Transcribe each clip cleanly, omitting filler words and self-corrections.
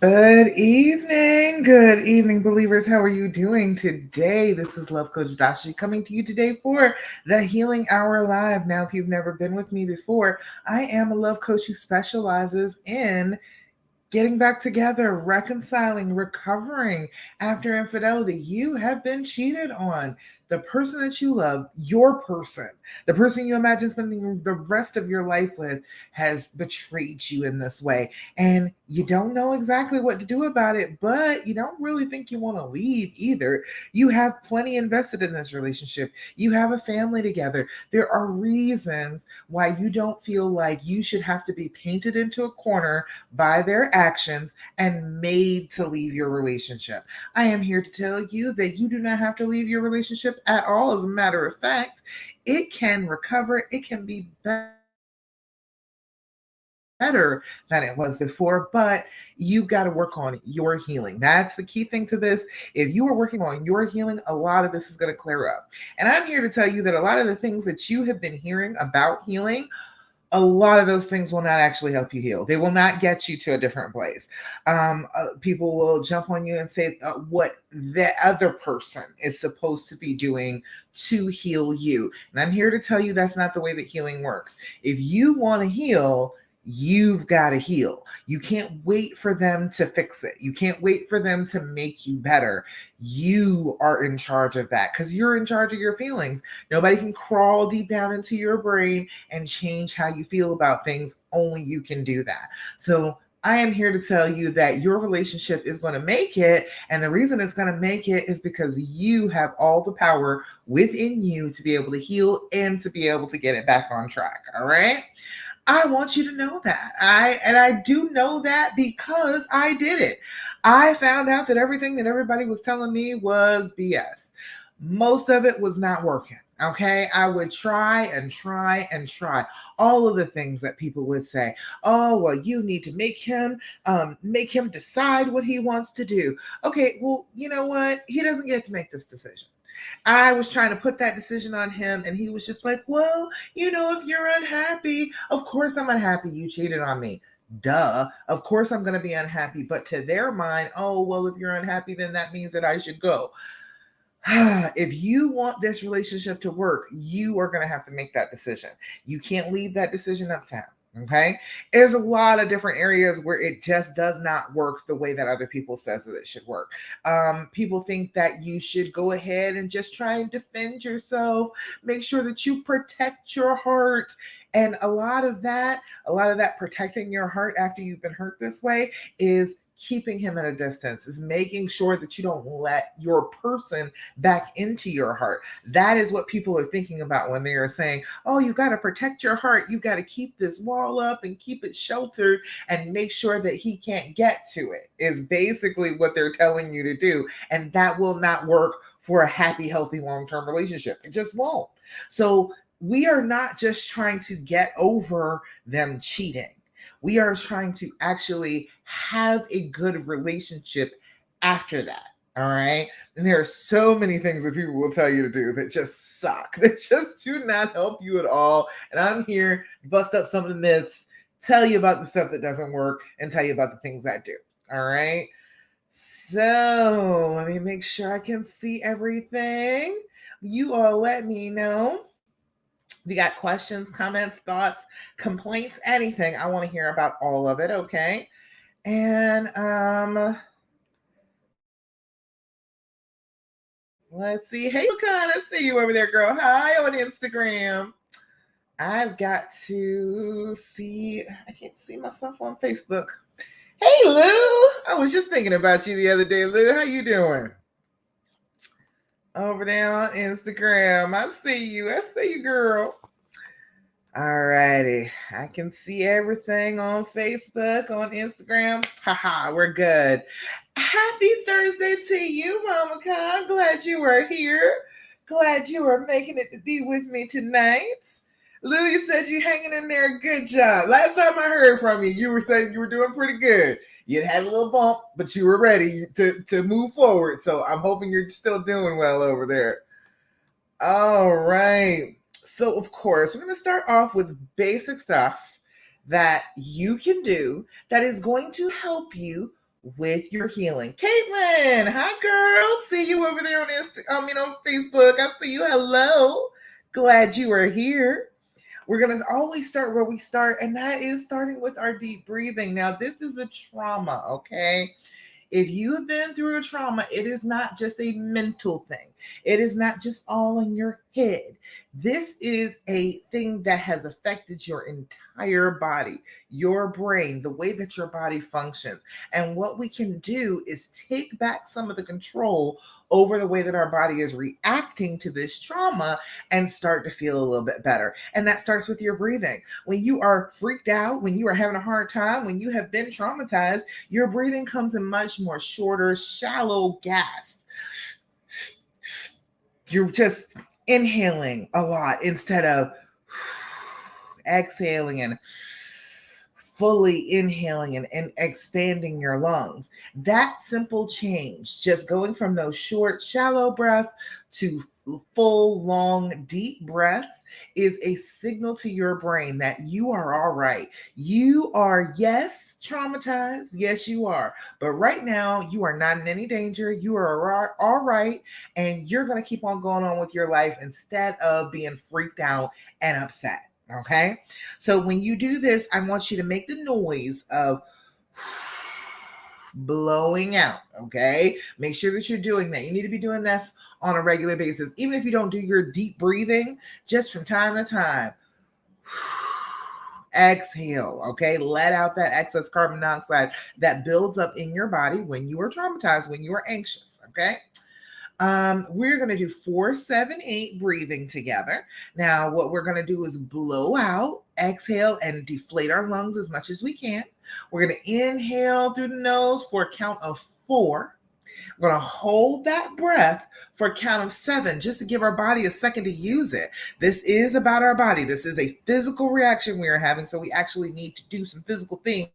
Good evening, believers. How are you doing today? This is Love Coach Dashi coming to you today for the Healing Hour Live. Now, if you've never been with me before, I am a love coach who specializes in getting back together, reconciling, recovering after infidelity. You have been cheated on. The person that you love, your person, the person you imagine spending the rest of your life with, has betrayed you in this way. And you don't know exactly what to do about it, but you don't really think you want to leave either. You have plenty invested in this relationship, you have a family together. There are reasons why you don't feel like you should have to be painted into a corner by their actions and made to leave your relationship. I am here to tell you that you do not have to leave your relationship at all. As a matter of fact, it can recover, it can be better than it was before, but you've got to work on your healing. That's the key thing to this. If you are working on your healing, a lot of this is going to clear up. And I'm here to tell you that a lot of the things that you have been hearing about healing, a lot of those things will not actually help you heal. They will not get you to a different place. People will jump on you and say what the other person is supposed to be doing to heal you. And I'm here to tell you that's not the way that healing works. If you want to heal, you've got to heal. You can't wait for them to fix it. You can't wait for them to make you better. You are in charge of that because you're in charge of your feelings. Nobody can crawl deep down into your brain and change how you feel about things. Only you can do that. So I am here to tell you that your relationship is going to make it. And the reason it's going to make it is because you have all the power within you to be able to heal and to be able to get it back on track. All right. I want you to know that. I do know that because I did it. I found out that everything that everybody was telling me was BS. Most of it was not working. Okay, I would try and try and try all of the things that people would say. Oh, well, you need to make him decide what he wants to do. Okay, well, you know what? He doesn't get to make this decision. I was trying to put that decision on him, and he was just like, well, if you're unhappy, of course I'm unhappy you cheated on me. Duh. Of course I'm going to be unhappy. But to their mind, oh, well, if you're unhappy, then that means that I should go. If you want this relationship to work, you are going to have to make that decision. You can't leave that decision up to him. Okay. There's a lot of different areas where it just does not work the way that other people says that it should work. People think that you should go ahead and just try and defend yourself, make sure that you protect your heart. And a lot of that protecting your heart after you've been hurt this way is keeping him at a distance, is making sure that you don't let your person back into your heart. That is what people are thinking about when they are saying, oh, you got to protect your heart. You got to keep this wall up and keep it sheltered and make sure that he can't get to it, is basically what they're telling you to do. And that will not work for a happy, healthy, long term relationship. It just won't. So we are not just trying to get over them cheating. We are trying to actually have a good relationship after that. All right. And there are so many things that people will tell you to do that just suck, that just do not help you at all. And I'm here to bust up some of the myths, tell you about the stuff that doesn't work, and tell you about the things that do. All right. So let me make sure I can see everything. You all let me know. If you got questions, comments, thoughts, complaints, anything, I want to hear about all of it, okay? And let's see. Hey, Lakan, I see you over there, girl. Hi on Instagram. I've got to see. I can't see myself on Facebook. Hey, Lou. I was just thinking about you the other day, Lou. How you doing? Over there on Instagram. I see you. I see you, girl. Alrighty. I can see everything on Facebook, on Instagram. Haha, we're good. Happy Thursday to you, Mama Khan. Glad you were here. Glad you were making it to be with me tonight. Louie said you hanging in there. Good job. Last time I heard from you, you were saying you were doing pretty good. You had a little bump, but you were ready to move forward. So I'm hoping you're still doing well over there. All right. So, of course, we're going to start off with basic stuff that you can do that is going to help you with your healing. Caitlin, hi girl. See you over there on on Facebook. I see you. Hello. Glad you are here. We're going to always start where we start, and that is starting with our deep breathing. Now, this is a trauma, okay? If you have been through a trauma, it is not just a mental thing. It is not just all in your head. This is a thing that has affected your entire body, your brain, the way that your body functions. And what we can do is take back some of the control over the way that our body is reacting to this trauma and start to feel a little bit better. And that starts with your breathing. When you are freaked out, when you are having a hard time, when you have been traumatized, your breathing comes in much more shorter, shallow gasps. You're just inhaling a lot instead of exhaling and fully inhaling and expanding your lungs. That simple change, just going from those short, shallow breaths to full, long, deep breaths, is a signal to your brain that you are all right. You are, yes, traumatized. Yes, you are. But right now, you are not in any danger. You are all right. And you're going to keep on going on with your life instead of being freaked out and upset. Okay. So when you do this, I want you to make the noise of blowing out. Okay. Make sure that you're doing that. You need to be doing this on a regular basis. Even if you don't do your deep breathing, just from time to time, exhale. Okay. Let out that excess carbon dioxide that builds up in your body when you are traumatized, when you are anxious. Okay. We're going to do 4, 7, 8 breathing together. Now, what we're going to do is blow out, exhale, and deflate our lungs as much as we can. We're going to inhale through the nose for a count of 4. We're going to hold that breath for a count of 7, just to give our body a second to use it. This is about our body. This is a physical reaction we are having, so we actually need to do some physical things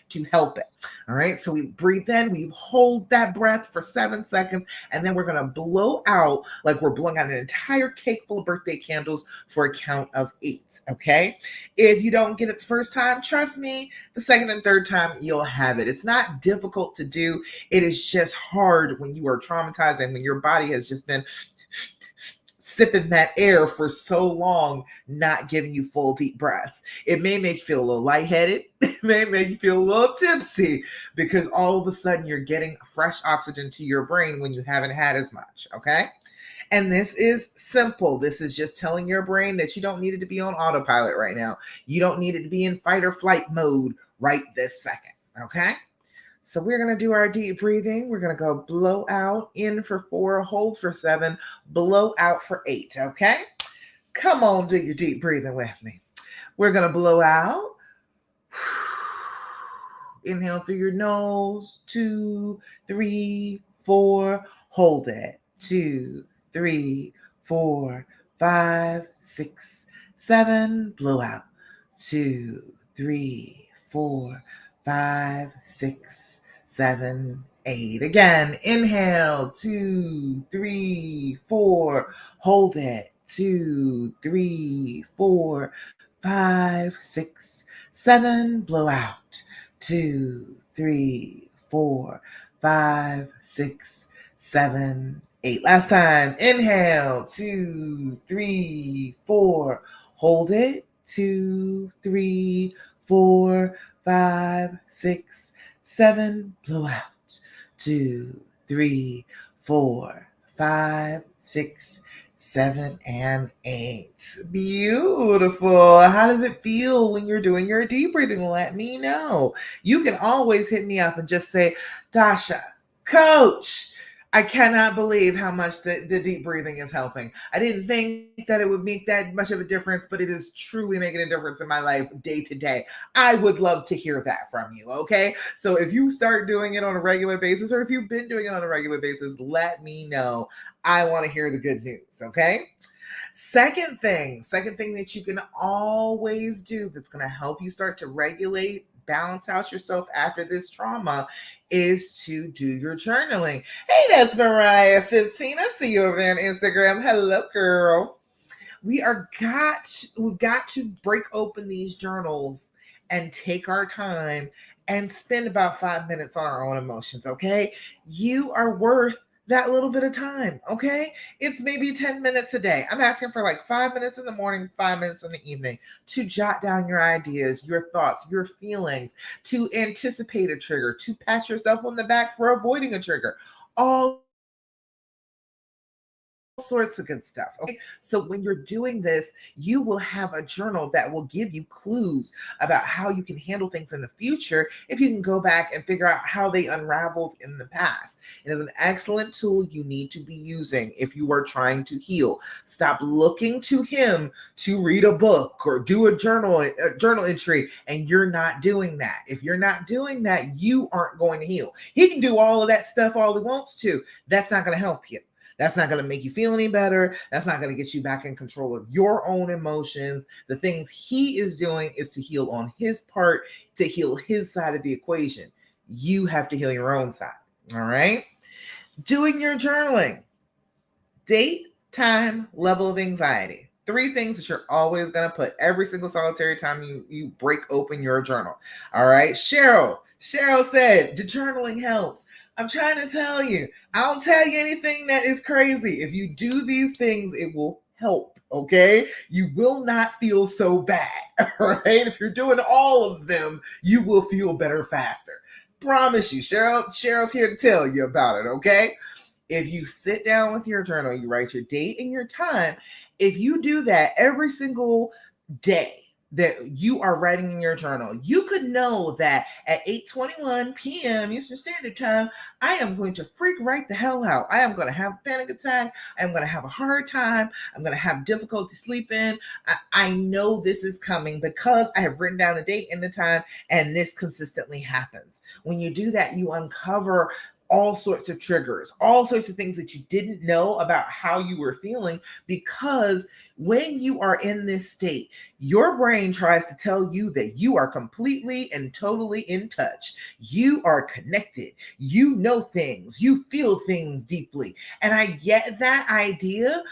to help it. All right. So we breathe in, we hold that breath for 7 seconds, and then we're going to blow out like we're blowing out an entire cake full of birthday candles for a count of 8. Okay. If you don't get it the first time, trust me, the second and third time you'll have it. It's not difficult to do. It is just hard when you are traumatized and when your body has just been sipping that air for so long, not giving you full deep breaths. It may make you feel a little lightheaded. It may make you feel a little tipsy because all of a sudden you're getting fresh oxygen to your brain when you haven't had as much. Okay. And this is simple. This is just telling your brain that you don't need it to be on autopilot right now. You don't need it to be in fight or flight mode right this second. Okay. So we're going to do our deep breathing. We're going to go blow out, in for 4, hold for 7, blow out for 8. Okay. Come on, do your deep breathing with me. We're going to blow out. Inhale through your nose. 2, 3, 4. Hold it. 2, 3, 4, 5, 6, 7. Blow out. 2, 3, 4, 5, 6, 7, 8. Again, inhale. 2, 3, 4. Hold it. 2, 3, 4, 5, 6, 7. Blow out. 2, 3, 4, 5, 6, 7, 8. Last time. Inhale. 2, 3, 4. Hold it. 2, 3, 4, 5, 6, 7. Blow out. 2, 3, 4, 5, 6, 7, and 8. Beautiful. How does it feel when you're doing your deep breathing? Let me know. You can always hit me up and just say, Dasha, coach, I cannot believe how much the deep breathing is helping. I didn't think that it would make that much of a difference, but it is truly making a difference in my life day to day. I would love to hear that from you. Okay. So if you start doing it on a regular basis, or if you've been doing it on a regular basis, let me know. I want to hear the good news. Okay. Second thing that you can always do that's going to help you start to regulate, balance out yourself after this trauma is to do your journaling. Hey, that's Mariah15. I see you over there on Instagram. Hello, girl. We've got to break open these journals and take our time and spend about 5 minutes on our own emotions, okay? You are worth that little bit of time, okay? It's maybe 10 minutes a day. I'm asking for like 5 minutes in the morning, 5 minutes in the evening to jot down your ideas, your thoughts, your feelings, to anticipate a trigger, to pat yourself on the back for avoiding a trigger. All sorts of good stuff. Okay. So when you're doing this, you will have a journal that will give you clues about how you can handle things in the future if you can go back and figure out how they unraveled in the past. It is an excellent tool you need to be using if you are trying to heal. Stop looking to him to read a book or do a journal entry, and you're not doing that. If you're not doing that, you aren't going to heal. He can do all of that stuff all he wants to. That's not going to help you. That's not going to make you feel any better. That's not going to get you back in control of your own emotions. The things he is doing is to heal on his part, to heal his side of the equation. You have to heal your own side. All right. Doing your journaling. Date, time, level of anxiety. 3 things that you're always going to put every single solitary time you break open your journal. All right. Cheryl said, the journaling helps. I'm trying to tell you, I don't tell you anything that is crazy. If you do these things, it will help. Okay. You will not feel so bad. All right. If you're doing all of them, you will feel better faster. Promise you. Cheryl's here to tell you about it. Okay. If you sit down with your journal, you write your date and your time. If you do that every single day that you are writing in your journal, you could know that at 8:21 p.m. Eastern Standard Time, I am going to freak right the hell out. I am going to have a panic attack. I'm going to have a hard time. I'm going to have difficulty sleeping. I know this is coming because I have written down the date and the time, and this consistently happens. When you do that, you uncover all sorts of triggers, all sorts of things that you didn't know about how you were feeling, because when you are in this state, your brain tries to tell you that you are completely and totally in touch. You are connected. You know things. You feel things deeply. And I get that idea.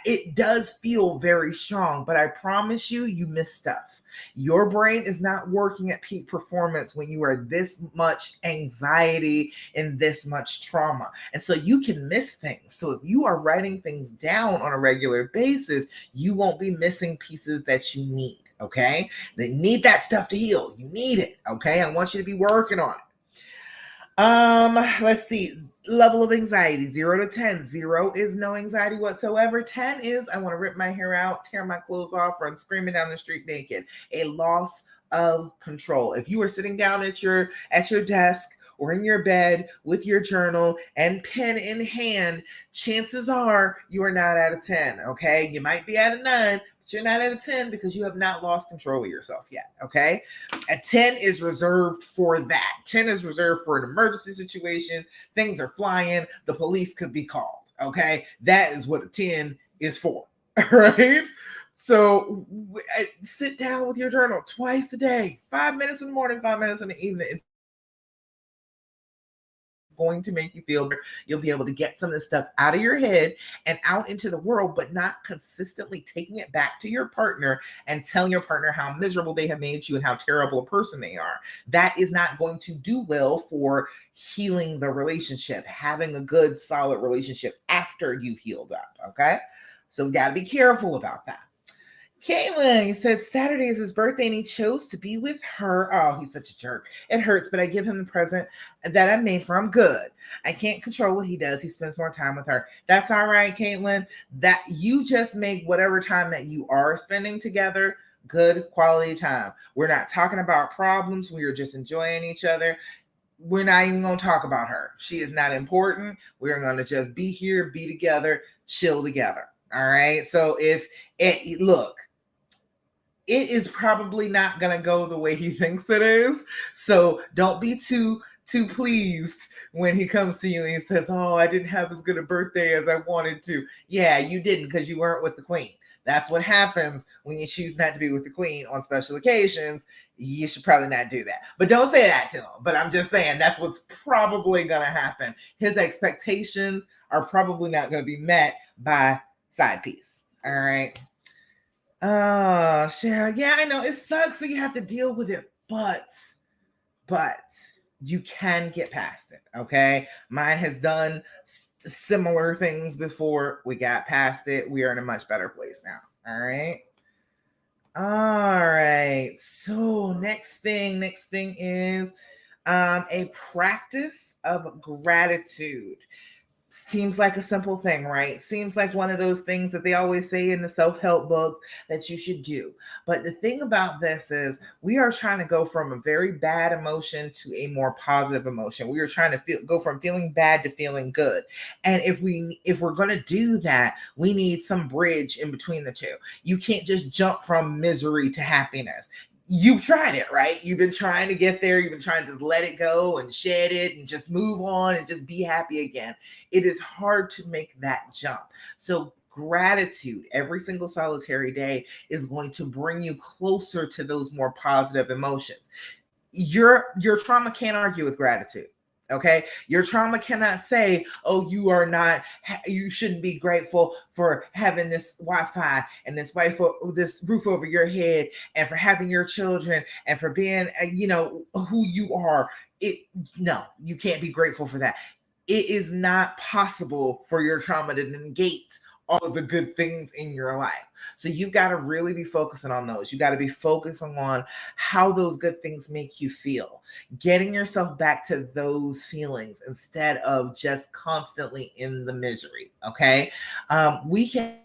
It does feel very strong, but I promise you, you miss stuff. Your brain is not working at peak performance when you are this much anxiety and this much trauma. And so you can miss things. So if you are writing things down on a regular basis, you won't be missing pieces that you need. Okay. They need that stuff to heal. You need it. Okay. I want you to be working on it. Let's see. Level of anxiety, 0 to 10. 0 is no anxiety whatsoever. 10 is I want to rip my hair out, tear my clothes off, run screaming down the street naked. A loss of control. If you are sitting down at your desk or in your bed with your journal and pen in hand, chances are you are not at a 10. Okay. You might be at a 9, but you're not at a 10 because you have not lost control of yourself yet. Okay. A 10 is reserved for that. 10 is reserved for an emergency situation. Things are flying. The police could be called. Okay. That is what a 10 is for. Right. So sit down with your journal twice a day, 5 minutes in the morning, 5 minutes in the evening. It's going to make you feel better. You'll be able to get some of this stuff out of your head and out into the world, but not consistently taking it back to your partner and telling your partner how miserable they have made you and how terrible a person they are. That is not going to do well for healing the relationship, having a good, solid relationship after you've healed up. Okay. So we got to be careful about that. Caitlin says Saturday is his birthday and he chose to be with her. Oh, he's such a jerk. It hurts, but I give him the present that I made for him. Good. I can't control what he does. He spends more time with her. That's all right, Caitlin. That you just make whatever time that you are spending together good quality time. We're not talking about problems. We are just enjoying each other. We're not even going to talk about her. She is not important. We're going to just be here, be together, chill together. All right. So look, it is probably not going to go the way he thinks it is. So don't be too pleased when he comes to you and he says, oh, I didn't have as good a birthday as I wanted to. Yeah, you didn't because you weren't with the queen. That's what happens when you choose not to be with the queen on special occasions. You should probably not do that. But don't say that to him. But I'm just saying that's what's probably going to happen. His expectations are probably not going to be met by side piece. All right. Oh, Cheryl. Yeah, I know. It sucks that you have to deal with it but but you can get past it. Okay, mine has done similar things before. We got past it. We are in a much better place now. All right. All right. So next thing is a practice of gratitude. Seems like a simple thing, right? Seems like one of those things that they always say in the self-help books that you should do. But the thing about this is we are trying to go from a very bad emotion to a more positive emotion. We are trying to go from feeling bad to feeling good. And if we're going to do that, we need some bridge in between the two. You can't just jump from misery to happiness. You've tried it, right? You've been trying to get there. You've been trying to just let it go and shed it and just move on and just be happy again. It is hard to make that jump. So gratitude every single solitary day is going to bring you closer to those more positive emotions. Your trauma can't argue with gratitude. Okay, your trauma cannot say, oh, you are not, you shouldn't be grateful for having this wi-fi and this roof over your head, and for having your children, and for being who you are. It No, you can't be grateful for that. It is not possible for your trauma to negate all of the good things in your life. So you've got to really be focusing on those. You got to be focusing on how those good things make you feel, getting yourself back to those feelings instead of just constantly in the misery. Okay. We can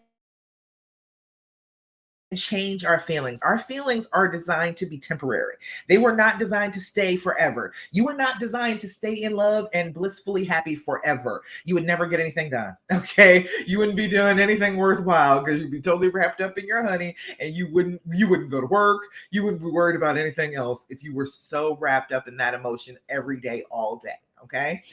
change our feelings. Our feelings are designed to be temporary. They were not designed to stay forever. You were not designed to stay in love and blissfully happy forever. You would never get anything done. Okay? You wouldn't be doing anything worthwhile because you'd be totally wrapped up in your honey, and you wouldn't go to work. You wouldn't be worried about anything else if you were so wrapped up in that emotion every day all day. Okay?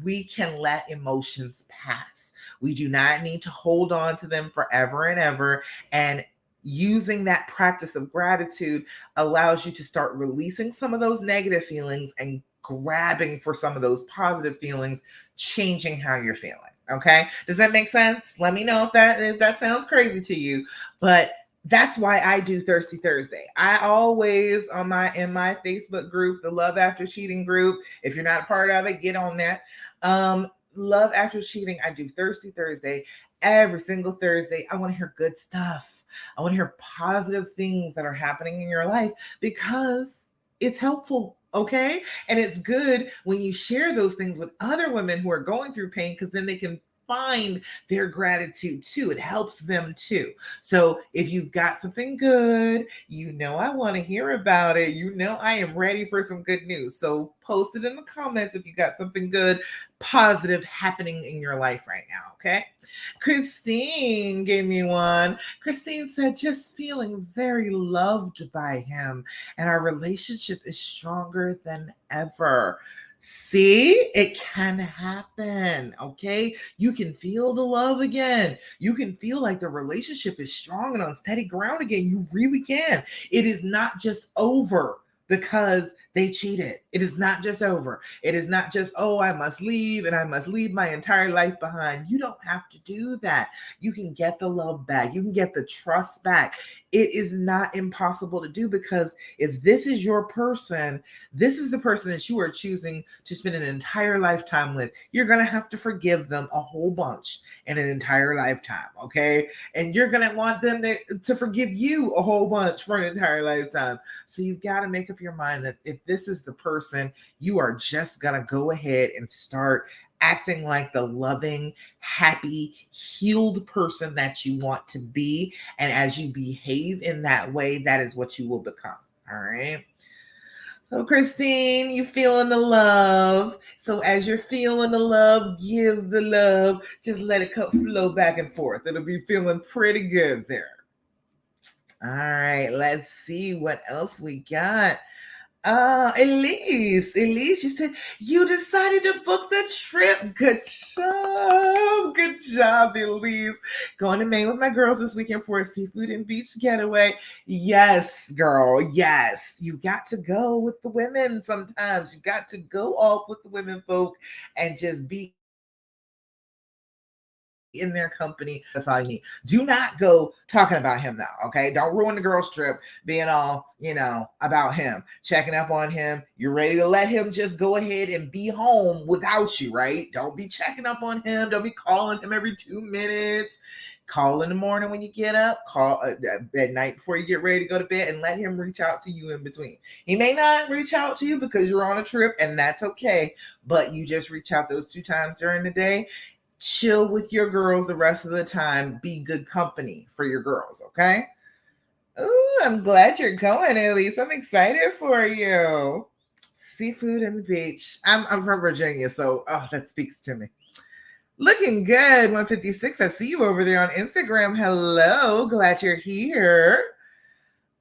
We can let emotions pass. We do not need to hold on to them forever and ever. And using that practice of gratitude allows you to start releasing some of those negative feelings and grabbing for some of those positive feelings, changing how you're feeling. Okay? Does that make sense? Let me know if that sounds crazy to you. But that's why I do Thirsty Thursday. I always in my Facebook group, the Love After Cheating group. If you're not a part of it, get on that. Love After Cheating. I do Thirsty Thursday every single Thursday. I want to hear good stuff. I want to hear positive things that are happening in your life because it's helpful. Okay. And it's good when you share those things with other women who are going through pain, because then they can find their gratitude too. It helps them too. So if you've got something good, I want to hear about it. I am ready for some good news. So post it in the comments if you got something good, positive happening in your life right now. Okay. Christine gave me one. Christine said, just feeling very loved by him, and our relationship is stronger than ever. See, it can happen. Okay. You can feel the love again. You can feel like the relationship is strong and on steady ground again. You really can. It is not just over because they cheated. It is not just over. It is not just, oh, I must leave and I must leave my entire life behind. You don't have to do that. You can get the love back. You can get the trust back. It is not impossible to do, because if this is your person, this is the person that you are choosing to spend an entire lifetime with. You're going to have to forgive them a whole bunch in an entire lifetime. Okay. And you're going to want them to forgive you a whole bunch for an entire lifetime. So you've got to make up your mind that if this is the person, you are just going to go ahead and start acting like the loving, happy, healed person that you want to be. And as you behave in that way, that is what you will become. All right. So, Christine, you feeling the love. So, as you're feeling the love, give the love. Just let it flow back and forth. It'll be feeling pretty good there. All right. Let's see what else we got. Elise, you said you decided to book the trip. Good job, Elise. Going to Maine with my girls this weekend for a seafood and beach getaway. Yes, girl, yes. You got to go with the women sometimes. You got to go off with the women folk and just be in their company. That's all you need. Do not go talking about him now, okay? Don't ruin the girls trip being all, about him, checking up on him. You're ready to let him just go ahead and be home without you, right? Don't be checking up on him. Don't be calling him every 2 minutes. Call in the morning when you get up, call at night before you get ready to go to bed, and let him reach out to you in between. He may not reach out to you because you're on a trip, and that's okay, but you just reach out those 2 times during the day. Chill with your girls the rest of the time. Be good company for your girls, okay? Ooh, I'm glad you're going, Elise. I'm excited for you. Seafood and the beach. I'm from Virginia, so that speaks to me. Looking good, 156. I see you over there on Instagram. Hello, glad you're here.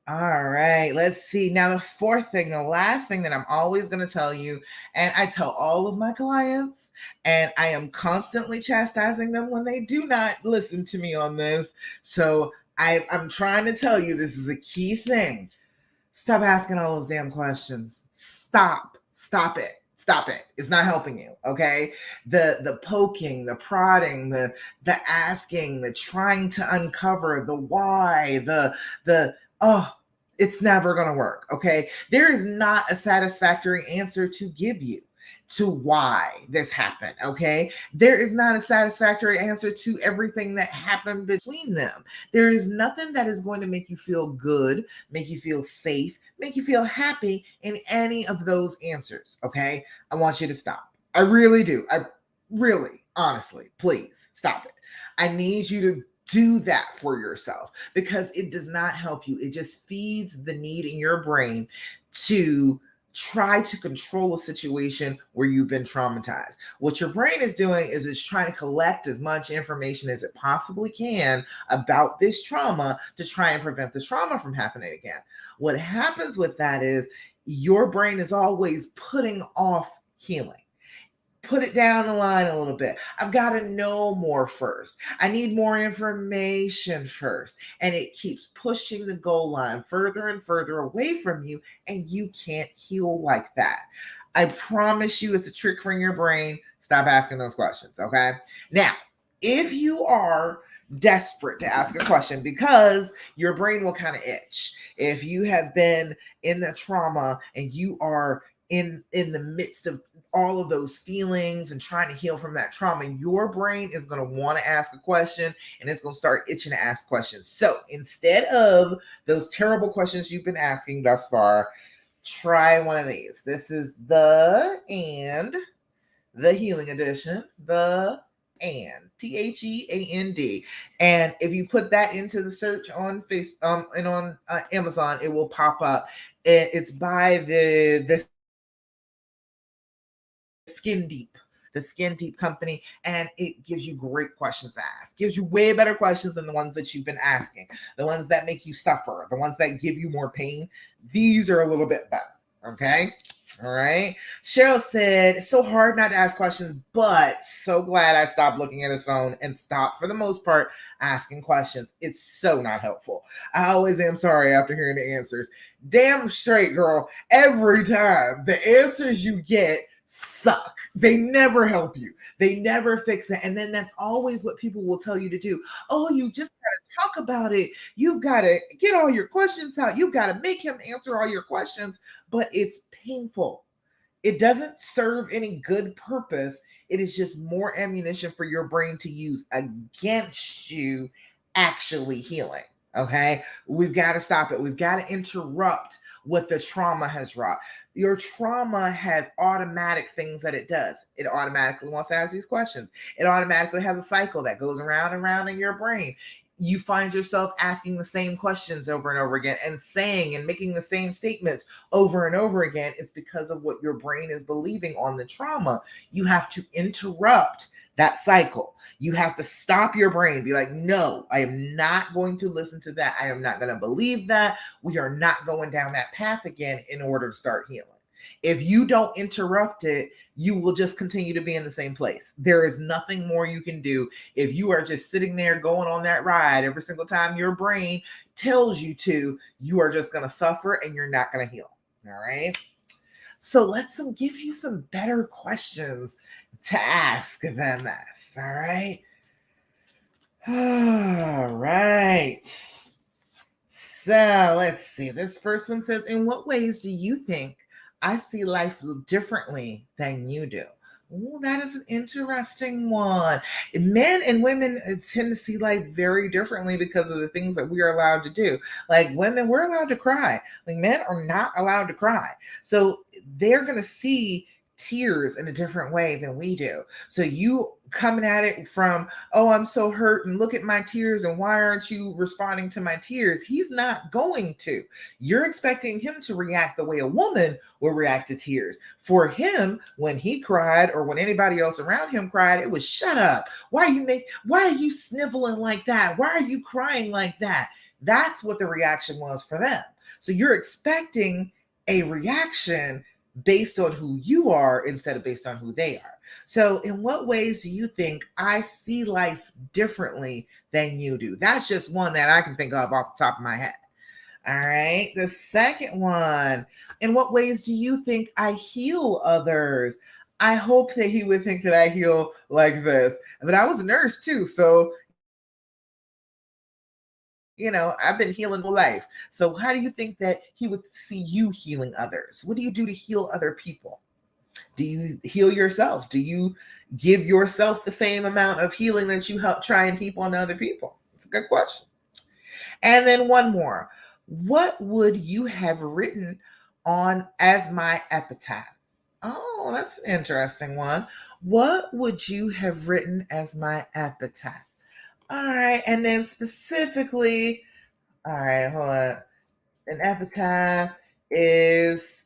All right, let's see. Now, the fourth thing, the last thing that I'm always going to tell you, and I tell all of my clients, and I am constantly chastising them when they do not listen to me on this. So I'm trying to tell you this is a key thing. Stop asking all those damn questions. Stop it. Stop it. It's not helping you. Okay. The poking, the prodding, the asking, the trying to uncover the why, the it's never gonna work. Okay. There is not a satisfactory answer to give you to why this happened. Okay. There is not a satisfactory answer to everything that happened between them. There is nothing that is going to make you feel good, make you feel safe, make you feel happy in any of those answers. Okay. I want you to stop. I really do. I really, honestly, please stop it. I need you to do that for yourself because it does not help you. It just feeds the need in your brain to try to control a situation where you've been traumatized. What your brain is doing is it's trying to collect as much information as it possibly can about this trauma to try and prevent the trauma from happening again. What happens with that is your brain is always putting off healing. Put it down the line a little bit. I've got to know more first. I need more information first. And it keeps pushing the goal line further and further away from you, and you can't heal like that. I promise you it's a trick from your brain. Stop asking those questions, okay? Now, if you are desperate to ask a question because your brain will kind of itch. If you have been in the trauma and you are in the midst of all of those feelings and trying to heal from that trauma, your brain is going to want to ask a question and it's going to start itching to ask questions. So instead of those terrible questions you've been asking thus far, try one of these. This is the healing edition, the THEAND. And if you put that into the search on Facebook and on Amazon, it will pop up. It's by the Skin Deep, the Skin Deep company, and it gives you great questions to ask. Gives you way better questions than the ones that you've been asking, the ones that make you suffer, the ones that give you more pain. These are a little bit better. Okay. All right. Cheryl said, it's so hard not to ask questions, but so glad I stopped looking at his phone and stopped, for the most part, asking questions. It's so not helpful. I always am sorry after hearing the answers. Damn straight, girl. Every time the answers you get suck. They never help you. They never fix it. And then that's always what people will tell you to do. Oh, you just got to talk about it. You've got to get all your questions out. You've got to make him answer all your questions. But it's painful. It doesn't serve any good purpose. It is just more ammunition for your brain to use against you actually healing. Okay? We've got to stop it. We've got to interrupt what the trauma has wrought. Your trauma has automatic things that it does. It automatically wants to ask these questions. It automatically has a cycle that goes around and around in your brain. You find yourself asking the same questions over and over again and saying and making the same statements over and over again. It's because of what your brain is believing on the trauma. You have to interrupt that cycle. You have to stop your brain, be like, no, I am not going to listen to that. I am not going to believe that. We are not going down that path again in order to start healing. If you don't interrupt it, you will just continue to be in the same place. There is nothing more you can do. If you are just sitting there going on that ride every single time your brain tells you to, you are just going to suffer and you're not going to heal. All right. So let's give you some better questions to ask than this. All right. All right. So let's see. This first one says, in what ways do you think I see life differently than you do? Oh, that is an interesting one. Men and women tend to see life very differently because of the things that we are allowed to do. Like women, we're allowed to cry. Like men are not allowed to cry. So they're going to see tears in a different way than we do. So you coming at it from, oh, I'm so hurt and look at my tears and why aren't you responding to my tears? He's not going to. You're expecting him to react the way a woman will react to tears. For him, when he cried or when anybody else around him cried, it was shut up. Why are you sniveling like that? Why are you crying like that? That's what the reaction was for them. So you're expecting a reaction based on who you are instead of based on who they are. So, in what ways do you think I see life differently than you do? That's just one that I can think of off the top of my head. All right. The second one, in what ways do you think I heal others? I hope that he would think that I heal like this. But I was a nurse too. So, I've been healing my life. So, how do you think that he would see you healing others? What do you do to heal other people? Do you heal yourself? Do you give yourself the same amount of healing that you help try and heap on other people? It's a good question. And then one more. What would you have written on as my epitaph? Oh, that's an interesting one. What would you have written as my epitaph? All right. And then specifically, all right, hold on. An epitaph is,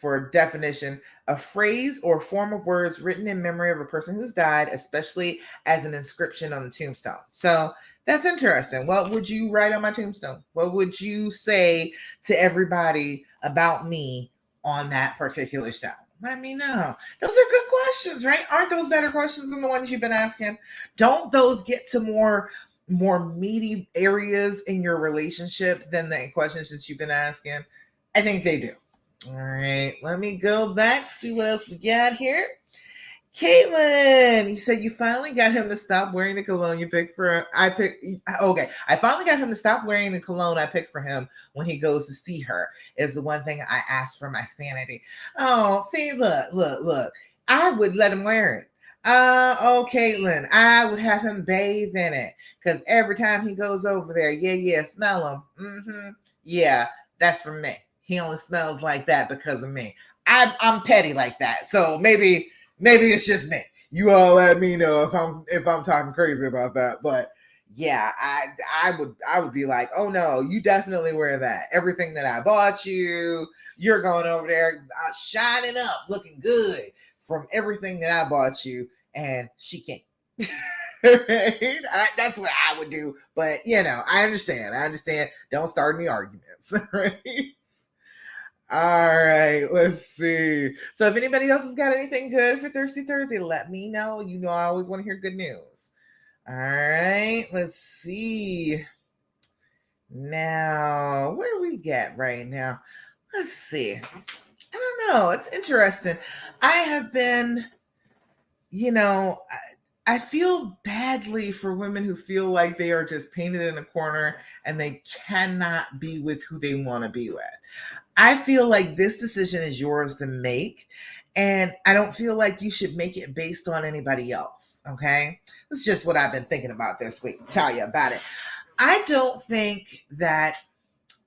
for definition, a phrase or form of words written in memory of a person who's died, especially as an inscription on the tombstone. So that's interesting. What would you write on my tombstone? What would you say to everybody about me on that particular stone? Let me know. Those are good questions, right? Aren't those better questions than the ones you've been asking? Don't those get to more meaty areas in your relationship than the questions that you've been asking? I think they do. All right, let me go back, see what else we got here. Caitlin, you said you finally got him to stop wearing the cologne you picked for. I finally got him to stop wearing the cologne I picked for him when he goes to see her. Is the one thing I asked for my sanity. Oh, see, look. I would let him wear it. Oh, Caitlin, I would have him bathe in it because every time he goes over there, yeah, smell him. Yeah, that's for me. He only smells like that because of me. I'm petty like that, so maybe it's just me. You all let me know if I'm talking crazy about that. But yeah, I would be like, oh no, you definitely wear that. Everything that I bought you, you're going over there shining up, looking good from everything that I bought you, and she can't. Right? That's what I would do. But I understand. Don't start any arguments. Right? All right, let's see. So if anybody else has got anything good for Thirsty Thursday, let me know. I always want to hear good news. All right, let's see. Now, where we get right now? Let's see. I don't know. It's interesting. I have been, you know, I feel badly for women who feel like they are just painted in a corner and they cannot be with who they want to be with. I feel like this decision is yours to make. And I don't feel like you should make it based on anybody else. Okay. That's just what I've been thinking about this week. Tell you about it. I don't think that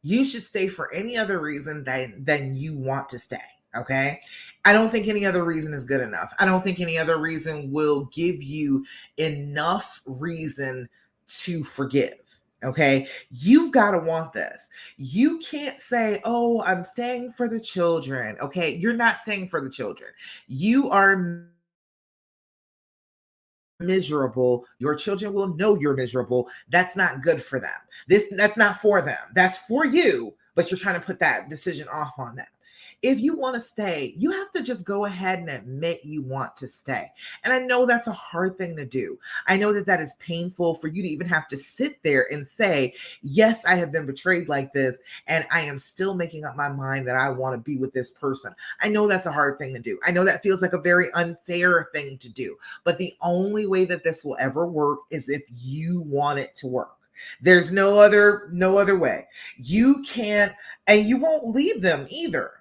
you should stay for any other reason than you want to stay. Okay. I don't think any other reason is good enough. I don't think any other reason will give you enough reason to forgive. Okay. You've got to want this. You can't say, oh, I'm staying for the children. Okay. You're not staying for the children. You are miserable. Your children will know you're miserable. That's not good for them. That's not for them. That's for you, but you're trying to put that decision off on them. if you want to stay, you have to just go ahead and admit you want to stay. And I know that's a hard thing to do. I know that that is painful for you to even have to sit there and say, yes, I have been betrayed like this, and I am still making up my mind that I want to be with this person. I know that's a hard thing to do. I know that feels like a very unfair thing to do. But the only way that this will ever work is if you want it to work. There's no other way. You can't, and you won't leave them either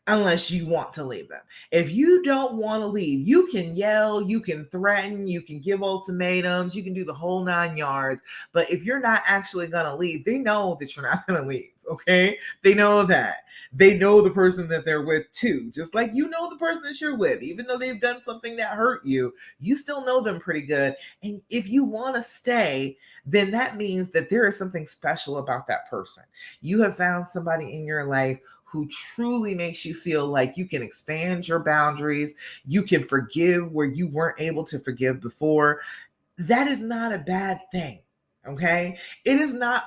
unless you want to leave them. If you don't want to leave, you can yell, you can threaten, you can give ultimatums, you can do the whole 9 yards. But if you're not actually going to leave, they know that you're not going to leave. Okay. They know that. They know the person that they're with too. Just like you know the person that you're with, even though they've done something that hurt you, you still know them pretty good. And if you want to stay, then that means that there is something special about that person. You have found somebody in your life who truly makes you feel like you can expand your boundaries, you can forgive where you weren't able to forgive before. That is not a bad thing. Okay? It is not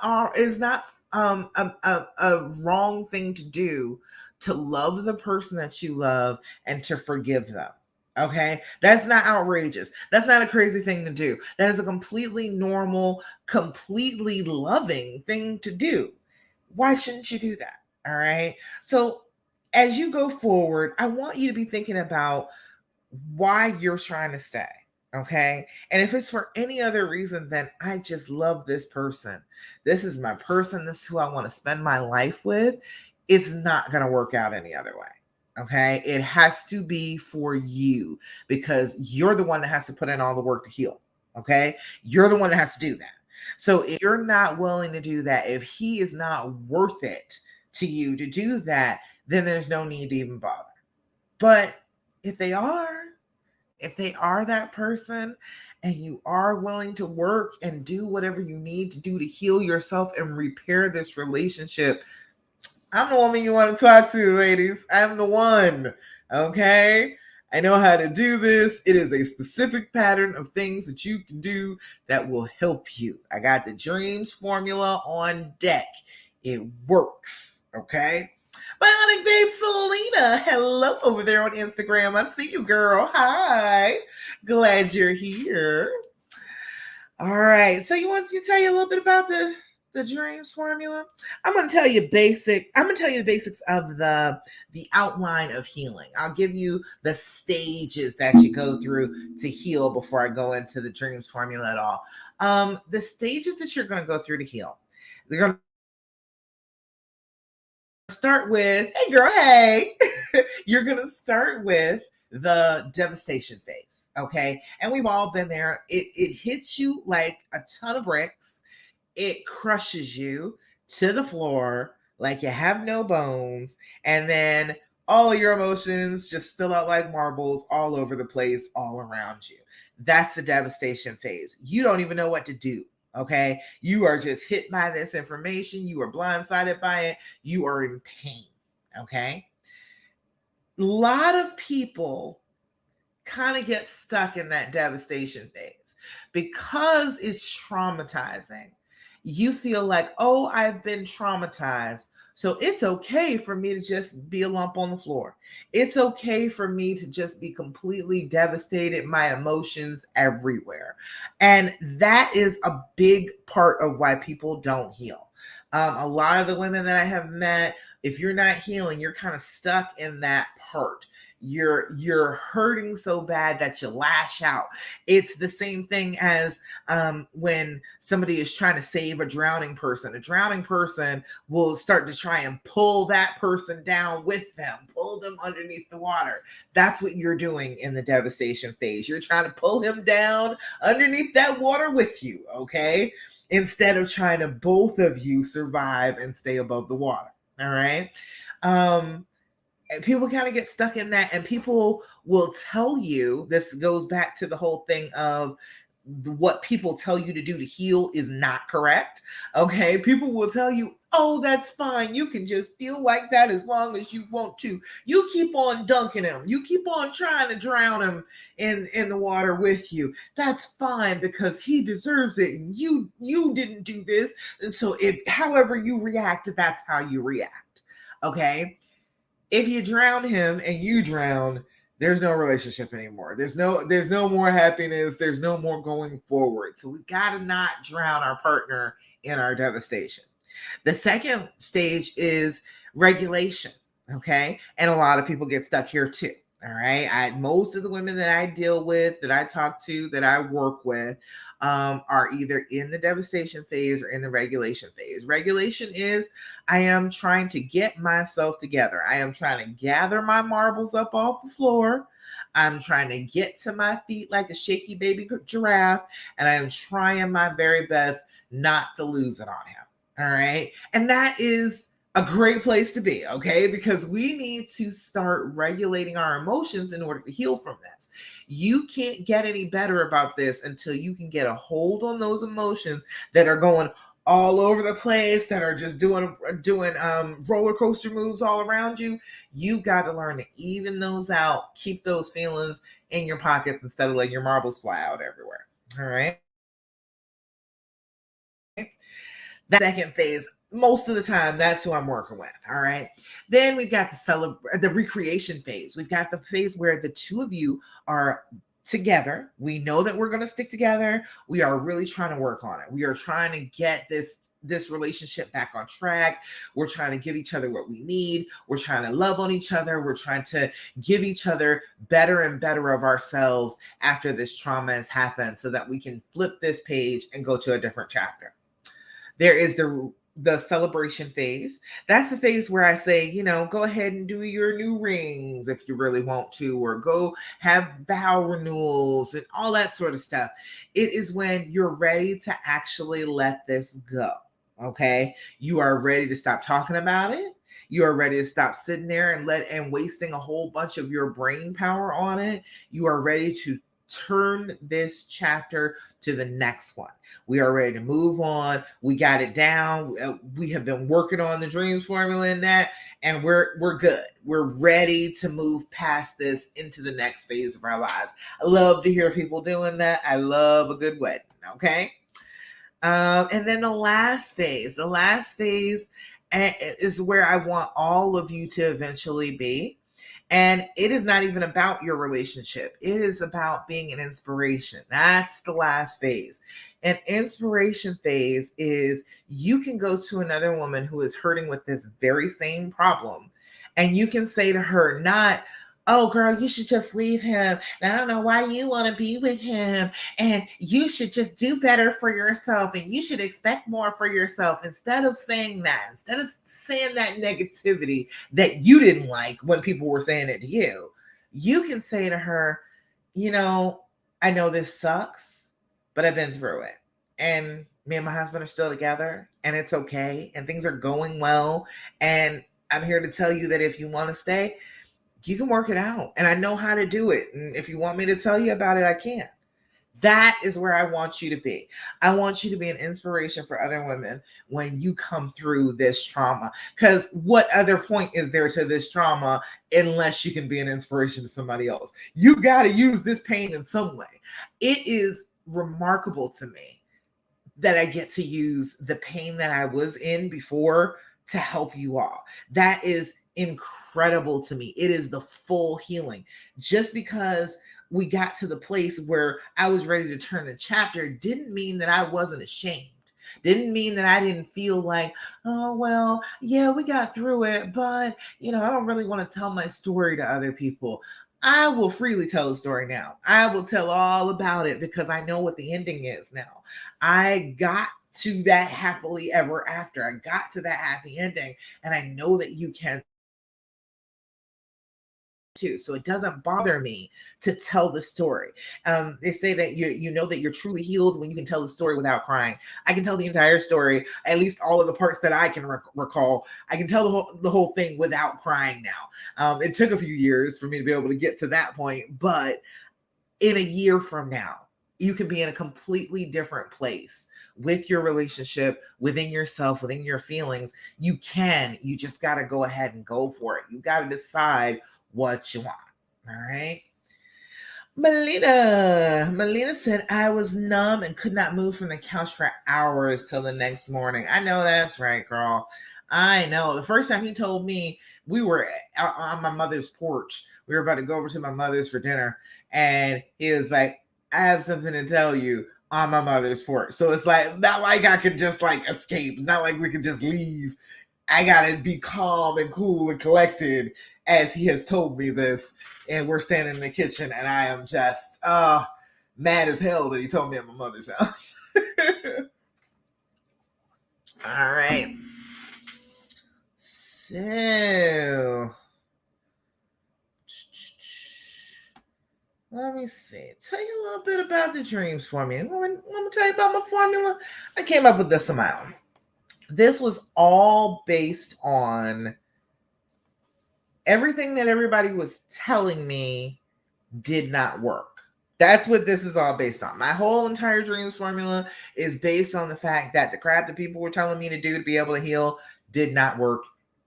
a wrong thing to do to love the person that you love and to forgive them. Okay, that's not outrageous. That's not a crazy thing to do. That is a completely normal, completely loving thing to do. Why shouldn't you do that? All right. So, as you go forward, I want you to be thinking about why you're trying to stay. Okay. And if it's for any other reason than I just love this person, this is my person, this is who I want to spend my life with, it's not going to work out any other way. Okay. It has to be for you because you're the one that has to put in all the work to heal. Okay. You're the one that has to do that. So if you're not willing to do that, if he is not worth it to you to do that, then there's no need to even bother. But if they are, if they are that person and you are willing to work and do whatever you need to do to heal yourself and repair this relationship, I'm the woman you want to talk to, ladies. I'm the one. Okay. I know how to do this. It is a specific pattern of things that you can do that will help you. I got the dreams formula on deck. It works. Okay. Bionic Babe Selena, hello over there on Instagram. I see you, girl. Hi. Glad you're here. All right. So you want to tell you a little bit about the dreams formula? I'm going to tell you the basics of the outline of healing. I'll give you the stages that you go through to heal before I go into the dreams formula at all. The stages that you're going to go through to heal. They're going to start with, hey girl, hey. You're going to start with the devastation phase. Okay. And we've all been there. It hits you like a ton of bricks. It crushes you to the floor like you have no bones. And then all of your emotions just spill out like marbles all over the place, all around you. That's the devastation phase. You don't even know what to do. Okay. You are just hit by this information. You are blindsided by it. You are in pain. Okay. A lot of people kind of get stuck in that devastation phase because it's traumatizing. You feel like, oh, I've been traumatized. So it's okay for me to just be a lump on the floor. It's okay for me to just be completely devastated, my emotions everywhere. And that is a big part of why people don't heal. A lot of the women that I have met, if you're not healing, you're kind of stuck in that part. You're hurting so bad that you lash out. It's the same thing as when somebody is trying to save a drowning person. A drowning person will start to try and pull that person down with them, pull them underneath the water. That's what you're doing in the devastation phase. You're trying to pull him down underneath that water with you, okay? Instead of trying to both of you survive and stay above the water. All right. And people kind of get stuck in that, and people will tell you, this goes back to the whole thing of what people tell you to do to heal is not correct. Okay. People will tell you, oh, that's fine. You can just feel like that as long as you want to. You keep on dunking him. You keep on trying to drown him in the water with you. That's fine because he deserves it. And you didn't do this. And so however you react, that's how you react. Okay. If you drown him and you drown, there's no relationship anymore. There's no more happiness. There's no more going forward. So we've got to not drown our partner in our devastation. The second stage is regulation. Okay. And a lot of people get stuck here too. All right. Most of the women that I deal with, that I talk to, that I work with, are either in the devastation phase or in the regulation phase. Regulation is I am trying to get myself together. I am trying to gather my marbles up off the floor. I'm trying to get to my feet like a shaky baby giraffe, and I am trying my very best not to lose it on him. All right. And that is a great place to be, okay? Because we need to start regulating our emotions in order to heal from this. You can't get any better about this until you can get a hold on those emotions that are going all over the place, that are just doing roller coaster moves all around you. You've got to learn to even those out, keep those feelings in your pockets instead of letting your marbles fly out everywhere. All right. That second phase, most of the time, that's who I'm working with. All right. Then we've got the recreation phase. We've got the phase where the two of you are together. We know that we're going to stick together. We are really trying to work on it. We are trying to get this relationship back on track. We're trying to give each other what we need. We're trying to love on each other. We're trying to give each other better and better of ourselves after this trauma has happened so that we can flip this page and go to a different chapter. There is the celebration phase. That's the phase where I say, go ahead and do your new rings if you really want to, or go have vow renewals and all that sort of stuff. It is when you're ready to actually let this go. Okay. You are ready to stop talking about it. You are ready to stop sitting there and wasting a whole bunch of your brain power on it. You are ready to turn this chapter to the next one. We are ready to move on. We got it down. We have been working on the dreams formula in that, and we're good. We're ready to move past this into the next phase of our lives. I love to hear people doing that. I love a good wedding. Okay. And then the last phase is where I want all of you to eventually be. And it is not even about your relationship. It is about being an inspiration. That's the last phase. An inspiration phase is you can go to another woman who is hurting with this very same problem, and you can say to her, not, oh, girl, you should just leave him. And I don't know why you want to be with him. And you should just do better for yourself. And you should expect more for yourself. Instead of saying that negativity that you didn't like when people were saying it to you, you can say to her, I know this sucks, but I've been through it. And me and my husband are still together, and it's okay. And things are going well. And I'm here to tell you that if you want to stay, you can work it out. And I know how to do it. And if you want me to tell you about it, I can. That is where I want you to be. I want you to be an inspiration for other women when you come through this trauma. Because what other point is there to this trauma unless you can be an inspiration to somebody else? You've got to use this pain in some way. It is remarkable to me that I get to use the pain that I was in before to help you all. That is incredible to me. It is the full healing. Just because we got to the place where I was ready to turn the chapter didn't mean that I wasn't ashamed. Didn't mean that I didn't feel like, oh, well, yeah, we got through it, but, I don't really want to tell my story to other people. I will freely tell the story now. I will tell all about it because I know what the ending is now. I got to that happily ever after. I got to that happy ending, and I know that you can too. So it doesn't bother me to tell the story. They say that you know that you're truly healed when you can tell the story without crying. I can tell the entire story, at least all of the parts that I can recall. I can tell the whole thing without crying now. It took a few years for me to be able to get to that point, but in a year from now, you can be in a completely different place with your relationship, within yourself, within your feelings. You just got to go ahead and go for it. You got to decide what you want. All right. Melina said, I was numb and could not move from the couch for hours till the next morning. I know that's right, girl. I know. The first time he told me, we were on my mother's porch. We were about to go over to my mother's for dinner. And he was like, I have something to tell you on my mother's porch. So it's like, not like I could just like escape, not like we could just leave. I got to be calm and cool and collected as he has told me this. And we're standing in the kitchen and I am just mad as hell that he told me at my mother's house. All right. So let me see. Tell you a little bit about the dreams formula. Let me tell you about my formula. I came up with this amount. This was all based on everything that everybody was telling me did not work. That's what this is all based on. My whole entire dreams formula is based on the fact that the crap that people were telling me to do to be able to heal did not work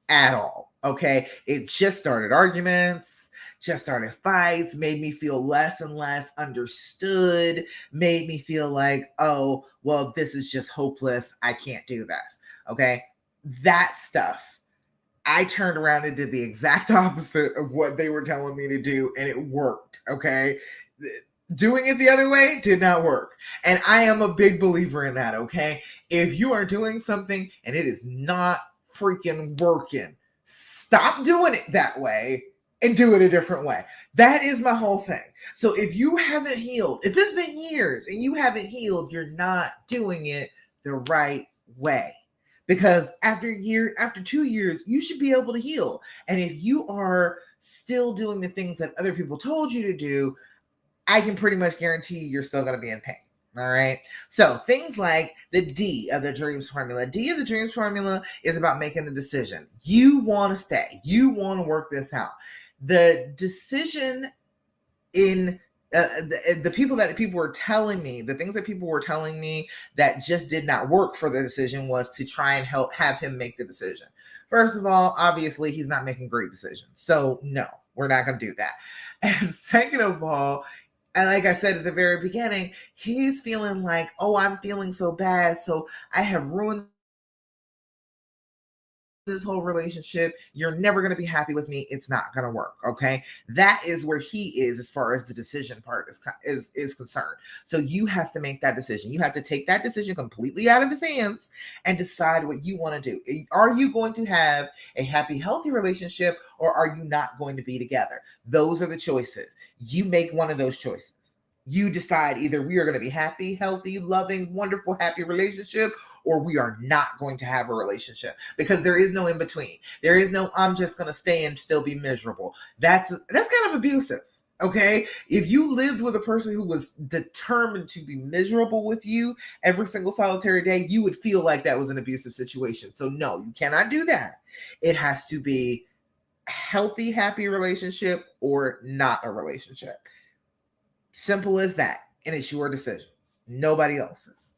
at all. Okay. It just started arguments, just started fights, made me feel less and less understood, made me feel like, oh, well, this is just hopeless. I can't do this. Okay. That stuff. I turned around and did the exact opposite of what they were telling me to do, and it worked. Okay. Doing it the other way did not work. And I am a big believer in that. Okay. If you are doing something and it is not freaking working, stop doing it that way and do it a different way. That is my whole thing. So if you haven't healed, if it's been years and you haven't healed, you're not doing it the right way. Because after 2 years, you should be able to heal. And if you are still doing the things that other people told you to do, I can pretty much guarantee you're still going to be in pain. All right. So things like the D of the dreams formula. D of the dreams formula is about making the decision. You want to stay. You want to work this out. The decision in the people were telling me, the things that people were telling me that just did not work for the decision was to try and have him make the decision. First of all, obviously, he's not making great decisions. So no, we're not going to do that. And second of all, and like I said at the very beginning, he's feeling like, oh, I'm feeling so bad. So I have ruined this whole relationship. You're never going to be happy with me. It's not going to work. Okay. That is where he is as far as the decision part is concerned. So you have to make that decision. You have to take that decision completely out of his hands and decide what you want to do. Are you going to have a happy, healthy relationship, or are you not going to be together? Those are the choices. You make one of those choices. You decide either we are going to be happy, healthy, loving, wonderful, happy relationship, or we are not going to have a relationship, because there is no in between. There is no, I'm just going to stay and still be miserable. That's kind of abusive. Okay. If you lived with a person who was determined to be miserable with you every single solitary day, you would feel like that was an abusive situation. So no, you cannot do that. It has to be healthy, happy relationship or not a relationship. Simple as that. And it's your decision. Nobody else's.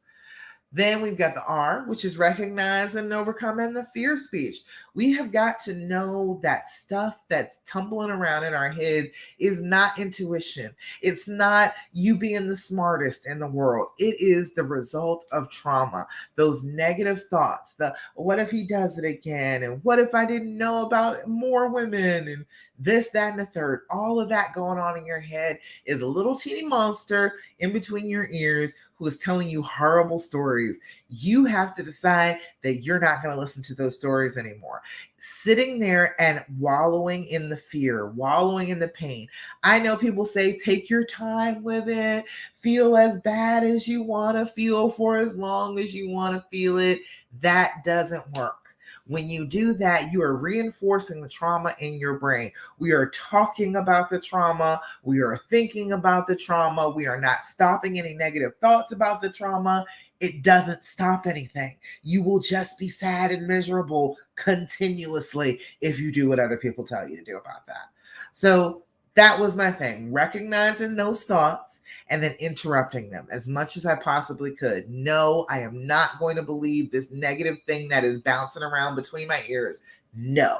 Then we've got the R, which is recognizing and overcoming the fear speech. We have got to know that stuff that's tumbling around in our head is not intuition. It's not you being the smartest in the world. It is the result of trauma. Those negative thoughts, the what if he does it again? And what if I didn't know about more women? And this, that, and the third. All of that going on in your head is a little teeny monster in between your ears who is telling you horrible stories. You have to decide that you're not going to listen to those stories anymore. Sitting there and wallowing in the fear, wallowing in the pain. I know people say, take your time with it, feel as bad as you want to feel for as long as you want to feel it. That doesn't work. When you do that, you are reinforcing the trauma in your brain. We are talking about the trauma. We are thinking about the trauma. We are not stopping any negative thoughts about the trauma. It doesn't stop anything. You will just be sad and miserable continuously if you do what other people tell you to do about that. So that was my thing, recognizing those thoughts and then interrupting them as much as I possibly could. No, I am not going to believe this negative thing that is bouncing around between my ears. No,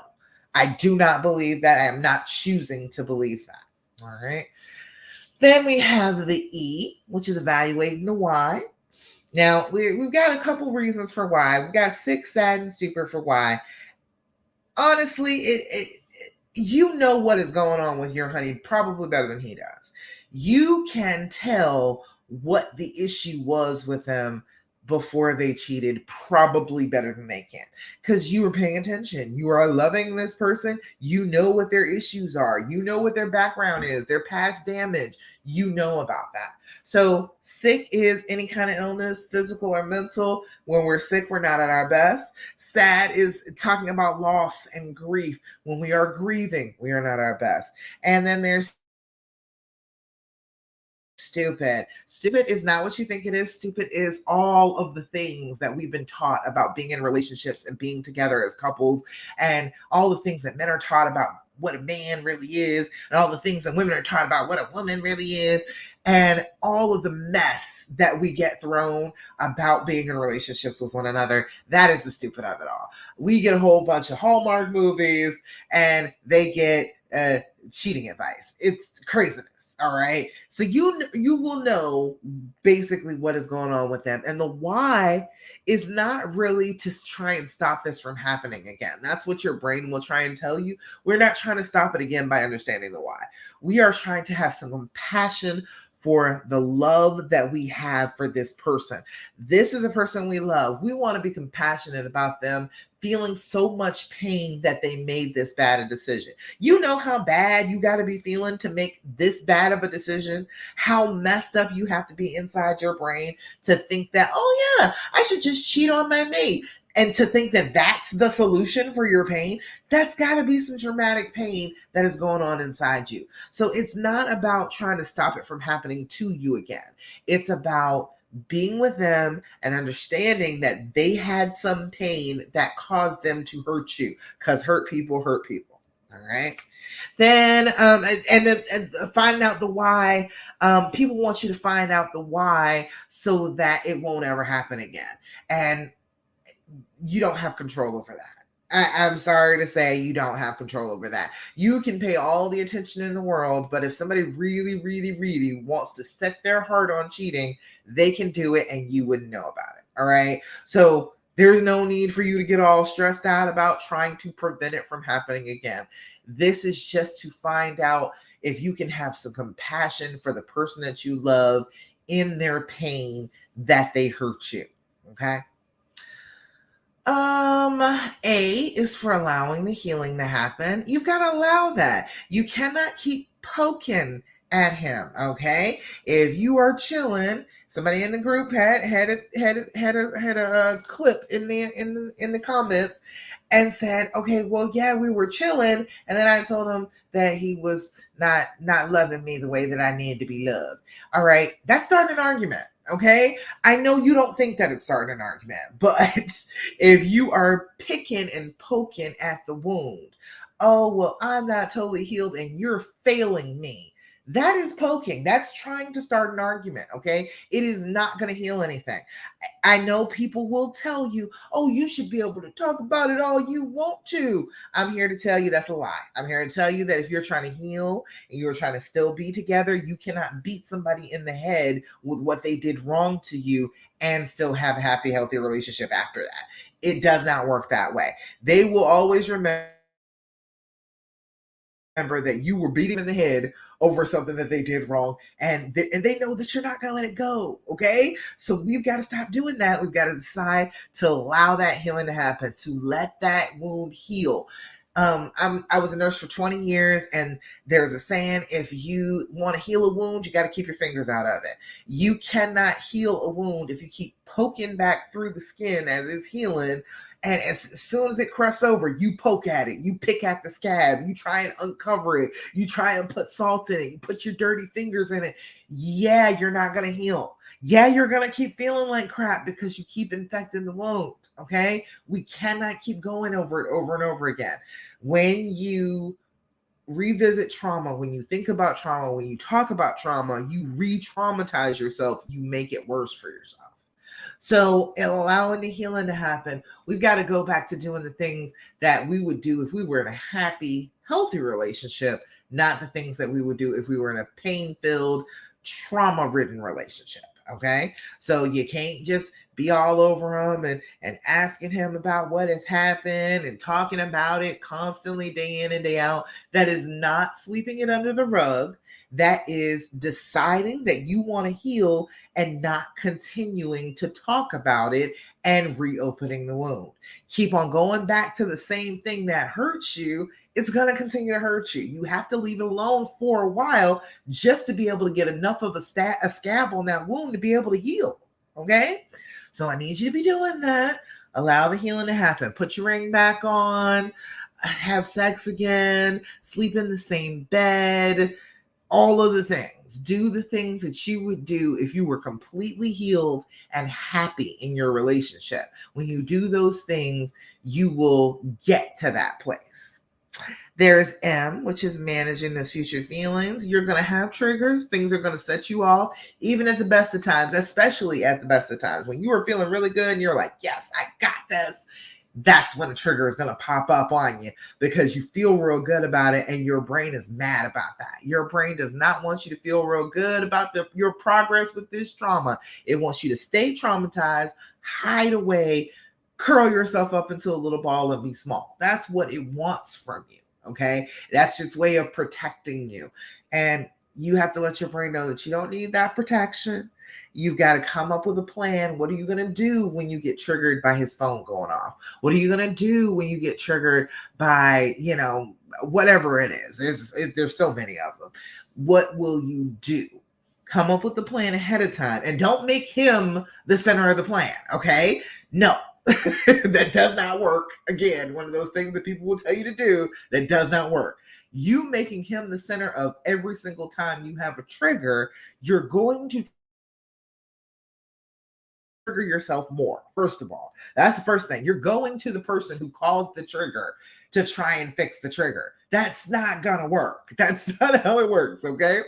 I do not believe that. I am not choosing to believe that. All right. Then we have the E, which is evaluating the why. Now, we've got a couple reasons for why. We've got sick, sad, and stupid for why. Honestly, you know what is going on with your honey probably better than he does. You can tell what the issue was with them before they cheated probably better than they can, because you were paying attention. You are loving this person. You know what their issues are. You know what their background is, their past damage. You know about that. So sick is any kind of illness, physical or mental. When we're sick, we're not at our best. Sad is talking about loss and grief. When we are grieving, we are not our best. And then there's stupid. Stupid is not what you think it is. Stupid is all of the things that we've been taught about being in relationships and being together as couples, and all the things that men are taught about what a man really is, and all the things that women are taught about what a woman really is, and all of the mess that we get thrown about being in relationships with one another. That is the stupid of it all. We get a whole bunch of Hallmark movies and they get cheating advice. It's craziness. All right. So you will know basically what is going on with them. And the why is not really to try and stop this from happening again. That's what your brain will try and tell you. We're not trying to stop it again by understanding the why. We are trying to have some compassion for the love that we have for this person. This is a person we love. We want to be compassionate about them feeling so much pain that they made this bad a decision. You know how bad you got to be feeling to make this bad of a decision, how messed up you have to be inside your brain to think that, oh yeah, I should just cheat on my mate. And to think that that's the solution for your pain, that's got to be some dramatic pain that is going on inside you. So it's not about trying to stop it from happening to you again. It's about being with them and understanding that they had some pain that caused them to hurt you, because hurt people hurt people. All right. Then and finding out the why. People want you to find out the why so that it won't ever happen again, and you don't have control over that. I'm sorry to say you don't have control over that. You can pay all the attention in the world, but if somebody really, really, really wants to set their heart on cheating, they can do it and you wouldn't know about it. All right. So there's no need for you to get all stressed out about trying to prevent it from happening again. This is just to find out if you can have some compassion for the person that you love in their pain that they hurt you. Okay. A is for allowing the healing to happen. You've got to allow that. You cannot keep poking at him. Okay. If you are chilling, somebody in the group had a clip in the comments and said, okay, well, yeah, we were chilling. And then I told him that he was not loving me the way that I needed to be loved. All right. That's starting an argument. Okay. I know you don't think that it's starting an argument, but if you are picking and poking at the wound, oh, well, I'm not totally healed and you're failing me. That is poking. That's trying to start an argument. Okay. It is not going to heal anything. I know people will tell you, oh, you should be able to talk about it all you want to. I'm here to tell you that's a lie. I'm here to tell you that if you're trying to heal and you're trying to still be together, you cannot beat somebody in the head with what they did wrong to you and still have a happy, healthy relationship after that. It does not work that way. They will always remember that you were beating them in the head over something that they did wrong, and they know that you're not going to let it go. Okay, so we've got to stop doing that. We've got to decide to allow that healing to happen, to let that wound heal. I was a nurse for 20 years, and there's a saying: if you want to heal a wound, you got to keep your fingers out of it. You cannot heal a wound if you keep poking back through the skin as it's healing. And as soon as it crusts over, you poke at it, you pick at the scab, you try and uncover it, you try and put salt in it, you put your dirty fingers in it. Yeah, you're not going to heal. Yeah, you're going to keep feeling like crap because you keep infecting the wound. Okay. We cannot keep going over it over and over again. When you revisit trauma, when you think about trauma, when you talk about trauma, you re-traumatize yourself, you make it worse for yourself. So, in allowing the healing to happen, we've got to go back to doing the things that we would do if we were in a happy, healthy relationship, not the things that we would do if we were in a pain-filled, trauma-ridden relationship. Okay. So you can't just be all over him and asking him about what has happened and talking about it constantly day in and day out. That is not sweeping it under the rug. That is deciding that you want to heal and not continuing to talk about it and reopening the wound. Keep on going back to the same thing that hurts you, it's going to continue to hurt you. You have to leave it alone for a while just to be able to get enough of a scab on that wound to be able to heal. Okay? So I need you to be doing that. Allow the healing to happen. Put your ring back on, have sex again, sleep in the same bed, all of the things. Do the things that you would do if you were completely healed and happy in your relationship. When you do those things, you will get to that place. There's M, which is managing the future feelings. You're going to have triggers. Things are going to set you off, even at the best of times, especially at the best of times. When you are feeling really good and you're like, yes, I got this. That's when a trigger is going to pop up on you because you feel real good about it and your brain is mad about that. Your brain does not want you to feel real good about your progress with this trauma. It wants you to stay traumatized, hide away, curl yourself up into a little ball and be small. That's what it wants from you. Okay. That's its way of protecting you. And you have to let your brain know that you don't need that protection. You've got to come up with a plan. What are you going to do when you get triggered by his phone going off? What are you going to do when you get triggered by, whatever it is? There's so many of them. What will you do? Come up with the plan ahead of time and don't make him the center of the plan. Okay. No, that does not work. Again, one of those things that people will tell you to do that does not work. You making him the center of every single time you have a trigger, you're going to trigger yourself more. First of all, that's the first thing. You're going to the person who caused the trigger to try and fix the trigger. That's not gonna work. That's not how it works. Okay.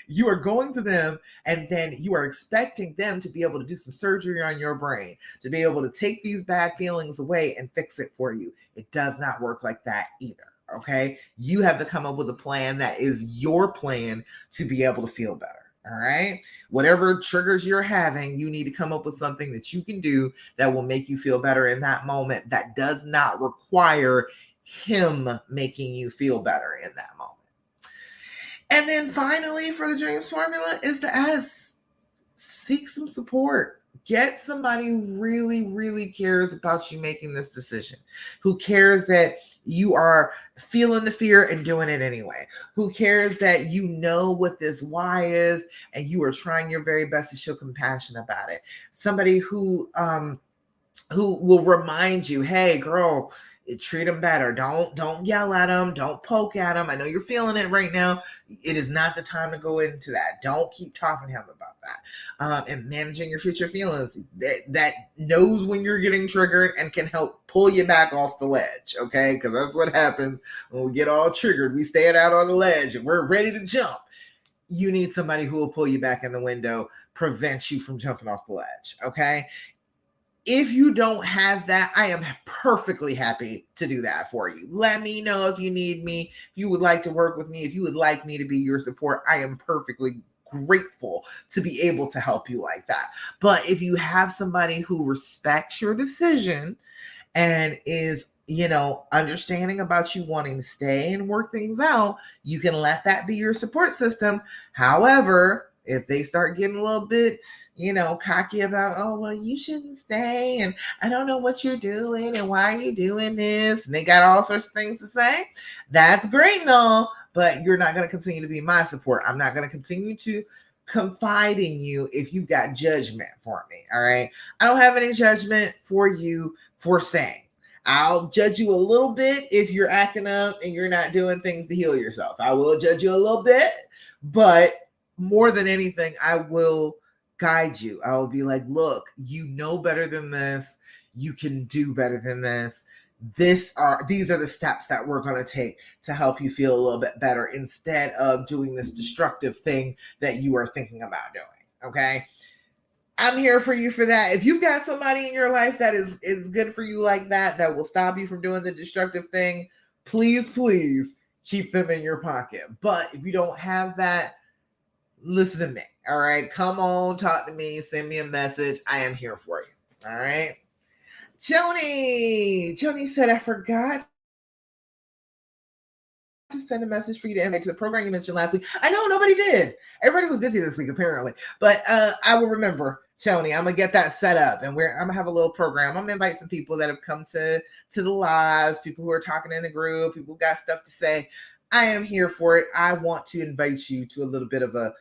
You are going to them and then you are expecting them to be able to do some surgery on your brain, to be able to take these bad feelings away and fix it for you. It does not work like that either. Okay. You have to come up with a plan that is your plan to be able to feel better. All right. Whatever triggers you're having, you need to come up with something that you can do that will make you feel better in that moment that does not require him making you feel better in that moment. And then finally, for the dreams formula is the S. Seek some support. Get somebody who really, really cares about you making this decision, who cares that you are feeling the fear and doing it anyway, who cares that you know what this why is and you are trying your very best to show compassion about it. Somebody who will remind you, hey, girl, treat them better. Don't yell at them. Don't poke at them. I know you're feeling it right now. It is not the time to go into that. Don't keep talking to him about that. And managing your future feelings that knows when you're getting triggered and can help pull you back off the ledge. Okay, because that's what happens when we get all triggered. We stand out on the ledge and we're ready to jump. You need somebody who will pull you back in the window, prevent you from jumping off the ledge. Okay. If you don't have that, I am perfectly happy to do that for you. Let me know if you need me, if you would like to work with me, if you would like me to be your support. I am perfectly grateful to be able to help you like that. But if you have somebody who respects your decision and is understanding about you wanting to stay and work things out, you can let that be your support system. However, if they start getting a little bit, cocky about, oh, well, you shouldn't stay, and I don't know what you're doing, and why are you doing this? And they got all sorts of things to say. That's great and all, but you're not going to continue to be my support. I'm not going to continue to confide in you if you got judgment for me. All right. I don't have any judgment for you for saying. I'll judge you a little bit if you're acting up and you're not doing things to heal yourself. I will judge you a little bit, but more than anything, I will guide you. I will be like, look, you know better than this. You can do better than this. These are the steps that we're going to take to help you feel a little bit better instead of doing this destructive thing that you are thinking about doing. Okay. I'm here for you for that. If you've got somebody in your life that is good for you like that will stop you from doing the destructive thing, please keep them in your pocket. But if you don't have that, listen to me. All right. Come on, talk to me. Send me a message. I am here for you. All right. Joni said, I forgot to send a message for you to invite to the program you mentioned last week. I know nobody did. Everybody was busy this week, apparently. But I will remember, Joni. I'm gonna get that set up, and I'm gonna have a little program. I'm gonna invite some people that have come to the lives, people who are talking in the group, people who got stuff to say. I am here for it. I want to invite you to a little bit of a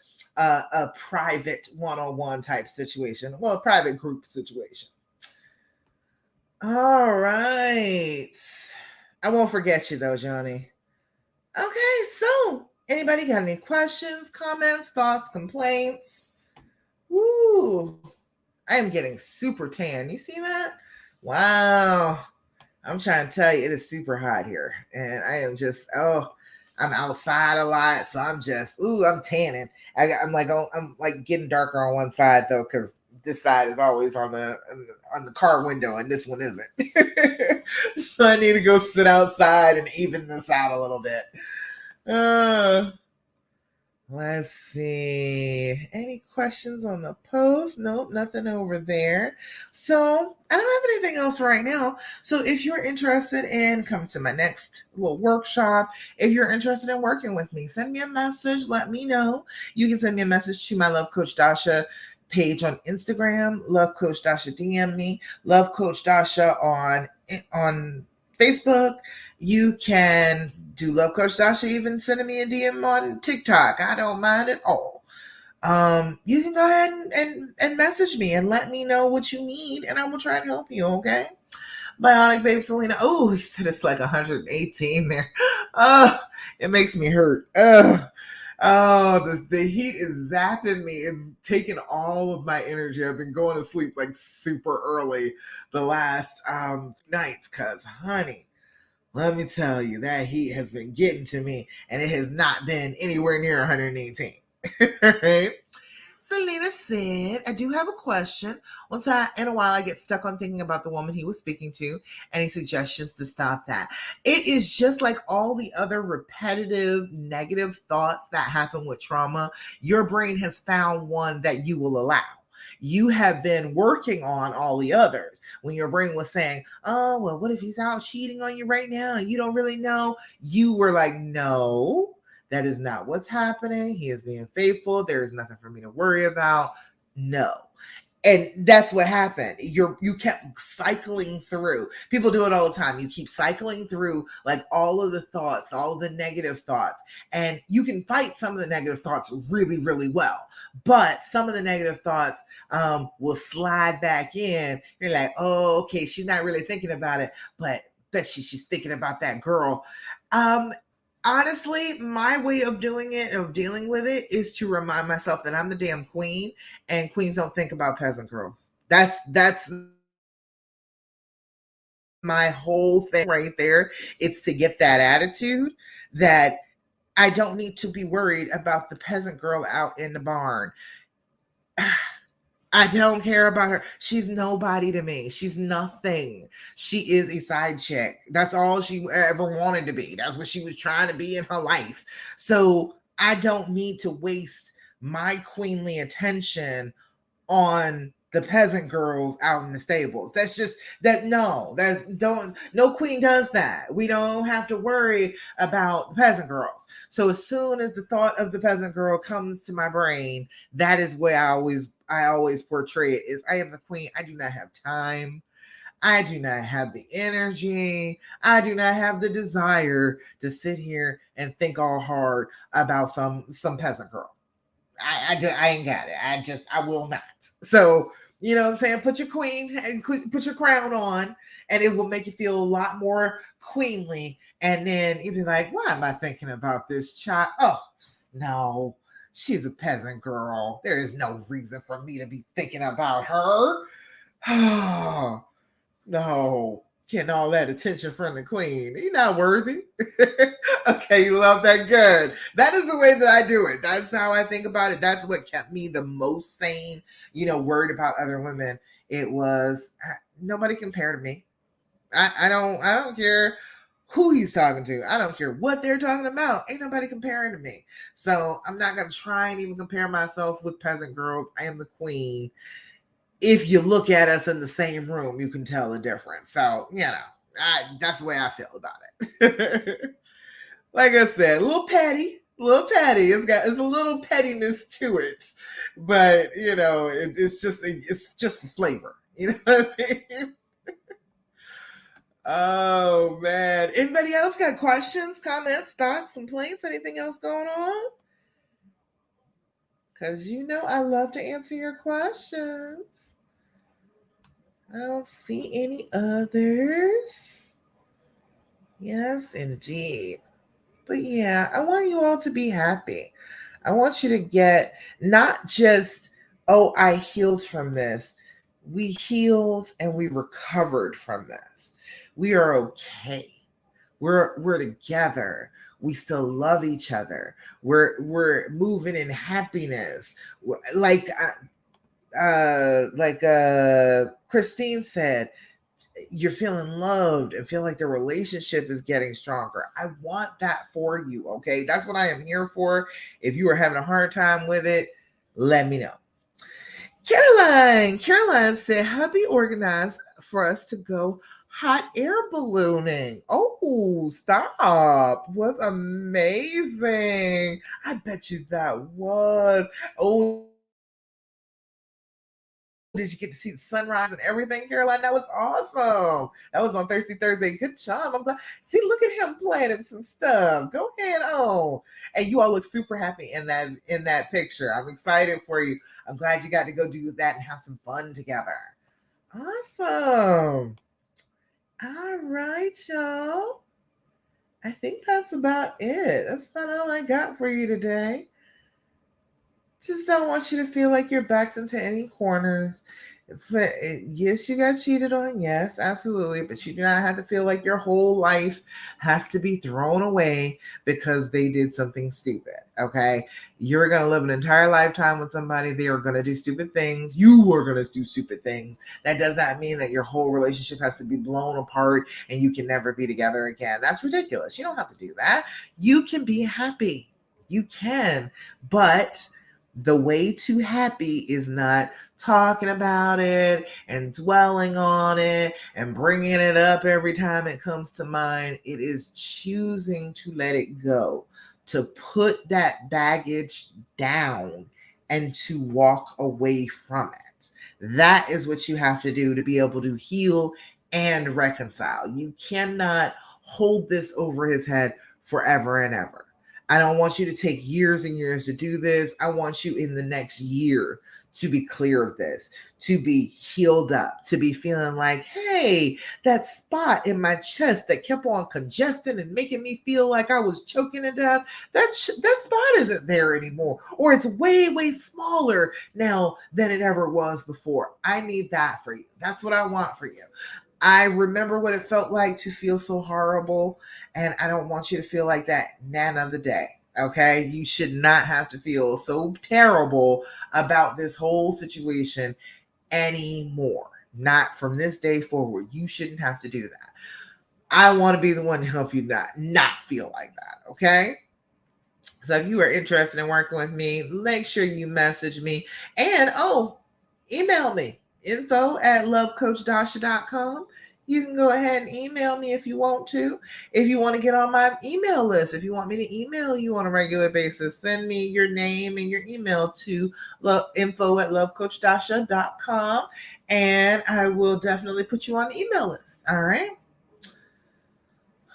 private one-on-one type situation. Well, a private group situation. All right. I won't forget you though, Johnny. Okay, so anybody got any questions, comments, thoughts, complaints? Woo! I am getting super tan. You see that? Wow. I'm trying to tell you, it is super hot here. And I am just, I'm outside a lot. So I'm tanning. I'm like getting darker on one side though, because this side is always on the car window and this one isn't. So I need to go sit outside and even this out a little bit. Uh, let's see. Any questions on the post? Nope, nothing over there. So I don't have anything else right now. So if you're interested in come to my next little workshop, if you're interested in working with me, send me a message. Let me know. You can send me a message to my Love Coach Dasha page on Instagram. Love Coach Dasha DM me. Love Coach Dasha on Facebook. You can do Love Coach Dasha, even sending me a DM on TikTok. I don't mind at all. You can go ahead and message me and let me know what you need, and I will try to help you, okay? Bionic Babe Selena. Oh, he said it's like 118 there. Oh, it makes me hurt. Oh, the heat is zapping me. It's taking all of my energy. I've been going to sleep like super early the last nights, because honey, let me tell you, that heat has been getting to me, and it has not been anywhere near 118. Right? Selena said, I do have a question. Once in a while, I get stuck on thinking about the woman he was speaking to. Any suggestions to stop that? It is just like all the other repetitive negative thoughts that happen with trauma. Your brain has found one that you will allow. You have been working on all the others. When your brain was saying, oh, well, what if he's out cheating on you right now and you don't really know? You were like, no, that is not what's happening. He is being faithful. There is nothing for me to worry about. No. And that's what happened. You kept cycling through. People do it all the time. You keep cycling through like all of the thoughts, all of the negative thoughts. And you can fight some of the negative thoughts really, really well. But some of the negative thoughts will slide back in. You're like, oh, okay, she's not really thinking about it, but bet she's thinking about that girl. Honestly, my way of doing it, of dealing with it, is to remind myself that I'm the damn queen, and queens don't think about peasant girls. That's my whole thing right there. It's to get that attitude that I don't need to be worried about the peasant girl out in the barn. I don't care about her. She's nobody to me. She's nothing. She is a side chick. That's all she ever wanted to be. That's what she was trying to be in her life. So I don't need to waste my queenly attention on the peasant girls out in the stables. That's just that no queen does that. We don't have to worry about the peasant girls. So as soon as the thought of the peasant girl comes to my brain, that is where I always portray it is I am the queen. I do not have time. I do not have the energy. I do not have the desire to sit here and think all hard about some peasant girl. I ain't got it. I will not. So, you know what I'm saying? Put your put your crown on, and it will make you feel a lot more queenly. And then you'll be like, why am I thinking about this child? Oh, no, she's a peasant girl. There is no reason for me to be thinking about her. Oh, no, getting all that attention from the queen. He's not worthy. Okay, you love that. Good. That is the way that I do it. That's how I think about it. That's what kept me the most sane, worried about other women. It was nobody compared to me. I don't care who he's talking to. I don't care what they're talking about. Ain't nobody comparing to me. So I'm not going to try and even compare myself with peasant girls. I am the queen. If you look at us in the same room, you can tell the difference. So, that's the way I feel about it. Like I said, a little petty, a little petty. It's a little pettiness to it, but it's just flavor. You know what I mean? Oh man! Anybody else got questions, comments, thoughts, complaints, anything else going on? Because I love to answer your questions. I don't see any others. Yes, indeed. But yeah, I want you all to be happy. I want you to get not just, oh, I healed from this. We healed and we recovered from this. We are okay. We're together. We still love each other. We're moving in happiness. Christine said, you're feeling loved and feel like the relationship is getting stronger. I want that for you. Okay. That's what I am here for. If you are having a hard time with it, let me know. Caroline said, hubby organized for us to go hot air ballooning. Oh, stop. Was amazing. I bet you that was. Oh, did you get to see the sunrise and everything, Caroline? That was awesome. That was on Thursday. Good job. I'm glad. See, look at him planning some stuff. Go ahead on. And you all look super happy in that picture. I'm excited for you. I'm glad you got to go do that and have some fun together. Awesome. All right, y'all. I think that's about it. That's about all I got for you today. Just don't want you to feel like you're backed into any corners. But yes, you got cheated on. Yes, absolutely. But you do not have to feel like your whole life has to be thrown away because they did something stupid. Okay. You're going to live an entire lifetime with somebody. They are going to do stupid things. You are going to do stupid things. That does not mean that your whole relationship has to be blown apart and you can never be together again. That's ridiculous. You don't have to do that. You can be happy. You can. But the way to happy is not talking about it and dwelling on it and bringing it up every time it comes to mind. It is choosing to let it go, to put that baggage down and to walk away from it. That is what you have to do to be able to heal and reconcile. You cannot hold this over his head forever and ever. I don't want you to take years and years to do this. I want you in the next year to be clear of this, to be healed up, to be feeling like, hey, that spot in my chest that kept on congesting and making me feel like I was choking to death, that spot isn't there anymore. Or it's way, way smaller now than it ever was before. I need that for you. That's what I want for you. I remember what it felt like to feel so horrible, and I don't want you to feel like that none of the day. Okay, you should not have to feel so terrible about this whole situation anymore. Not from this day forward. You shouldn't have to do that. I want to be the one to help you not feel like that. Okay. So if you are interested in working with me, make sure you message me and email me info@lovecoachdasha.com. You can go ahead and email me if you want to. If you want to get on my email list, if you want me to email you on a regular basis, send me your name and your email to info@lovecoachdasha.com and I will definitely put you on the email list. All right.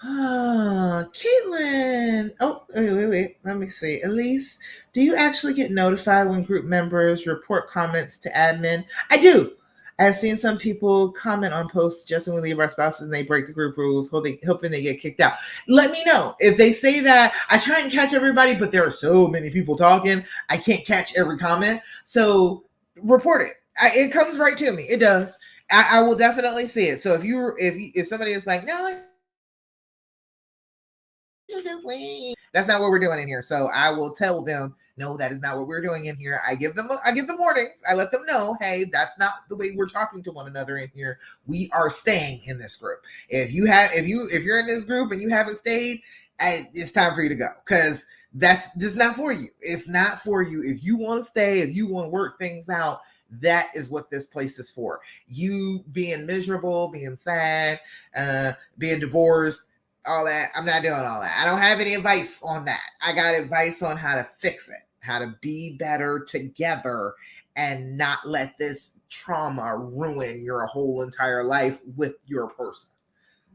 Caitlin. Oh, wait. Let me see. Elise, do you actually get notified when group members report comments to admin? I do. I've seen some people comment on posts just when we leave our spouses and they break the group rules, hoping they get kicked out. Let me know. If they say that, I try and catch everybody, but there are so many people talking, I can't catch every comment. So report it. It comes right to me. It does. I will definitely see it. So if somebody is like, no, just leave. That's not what we're doing in here. So I will tell them No, that is not what we're doing in here. I give them warnings. I let them know, hey, that's not the way we're talking to one another in here. We are staying in this group. If you're in this group and you haven't stayed, it's time for you to go, because that's just not for you. It's not for you. If you want to stay, if you want to work things out, that is what this place is for. You being miserable, being sad, being divorced, all that. I'm not doing all that. I don't have any advice on that. I got advice on how to fix it, how to be better together and not let this trauma ruin your whole entire life with your person.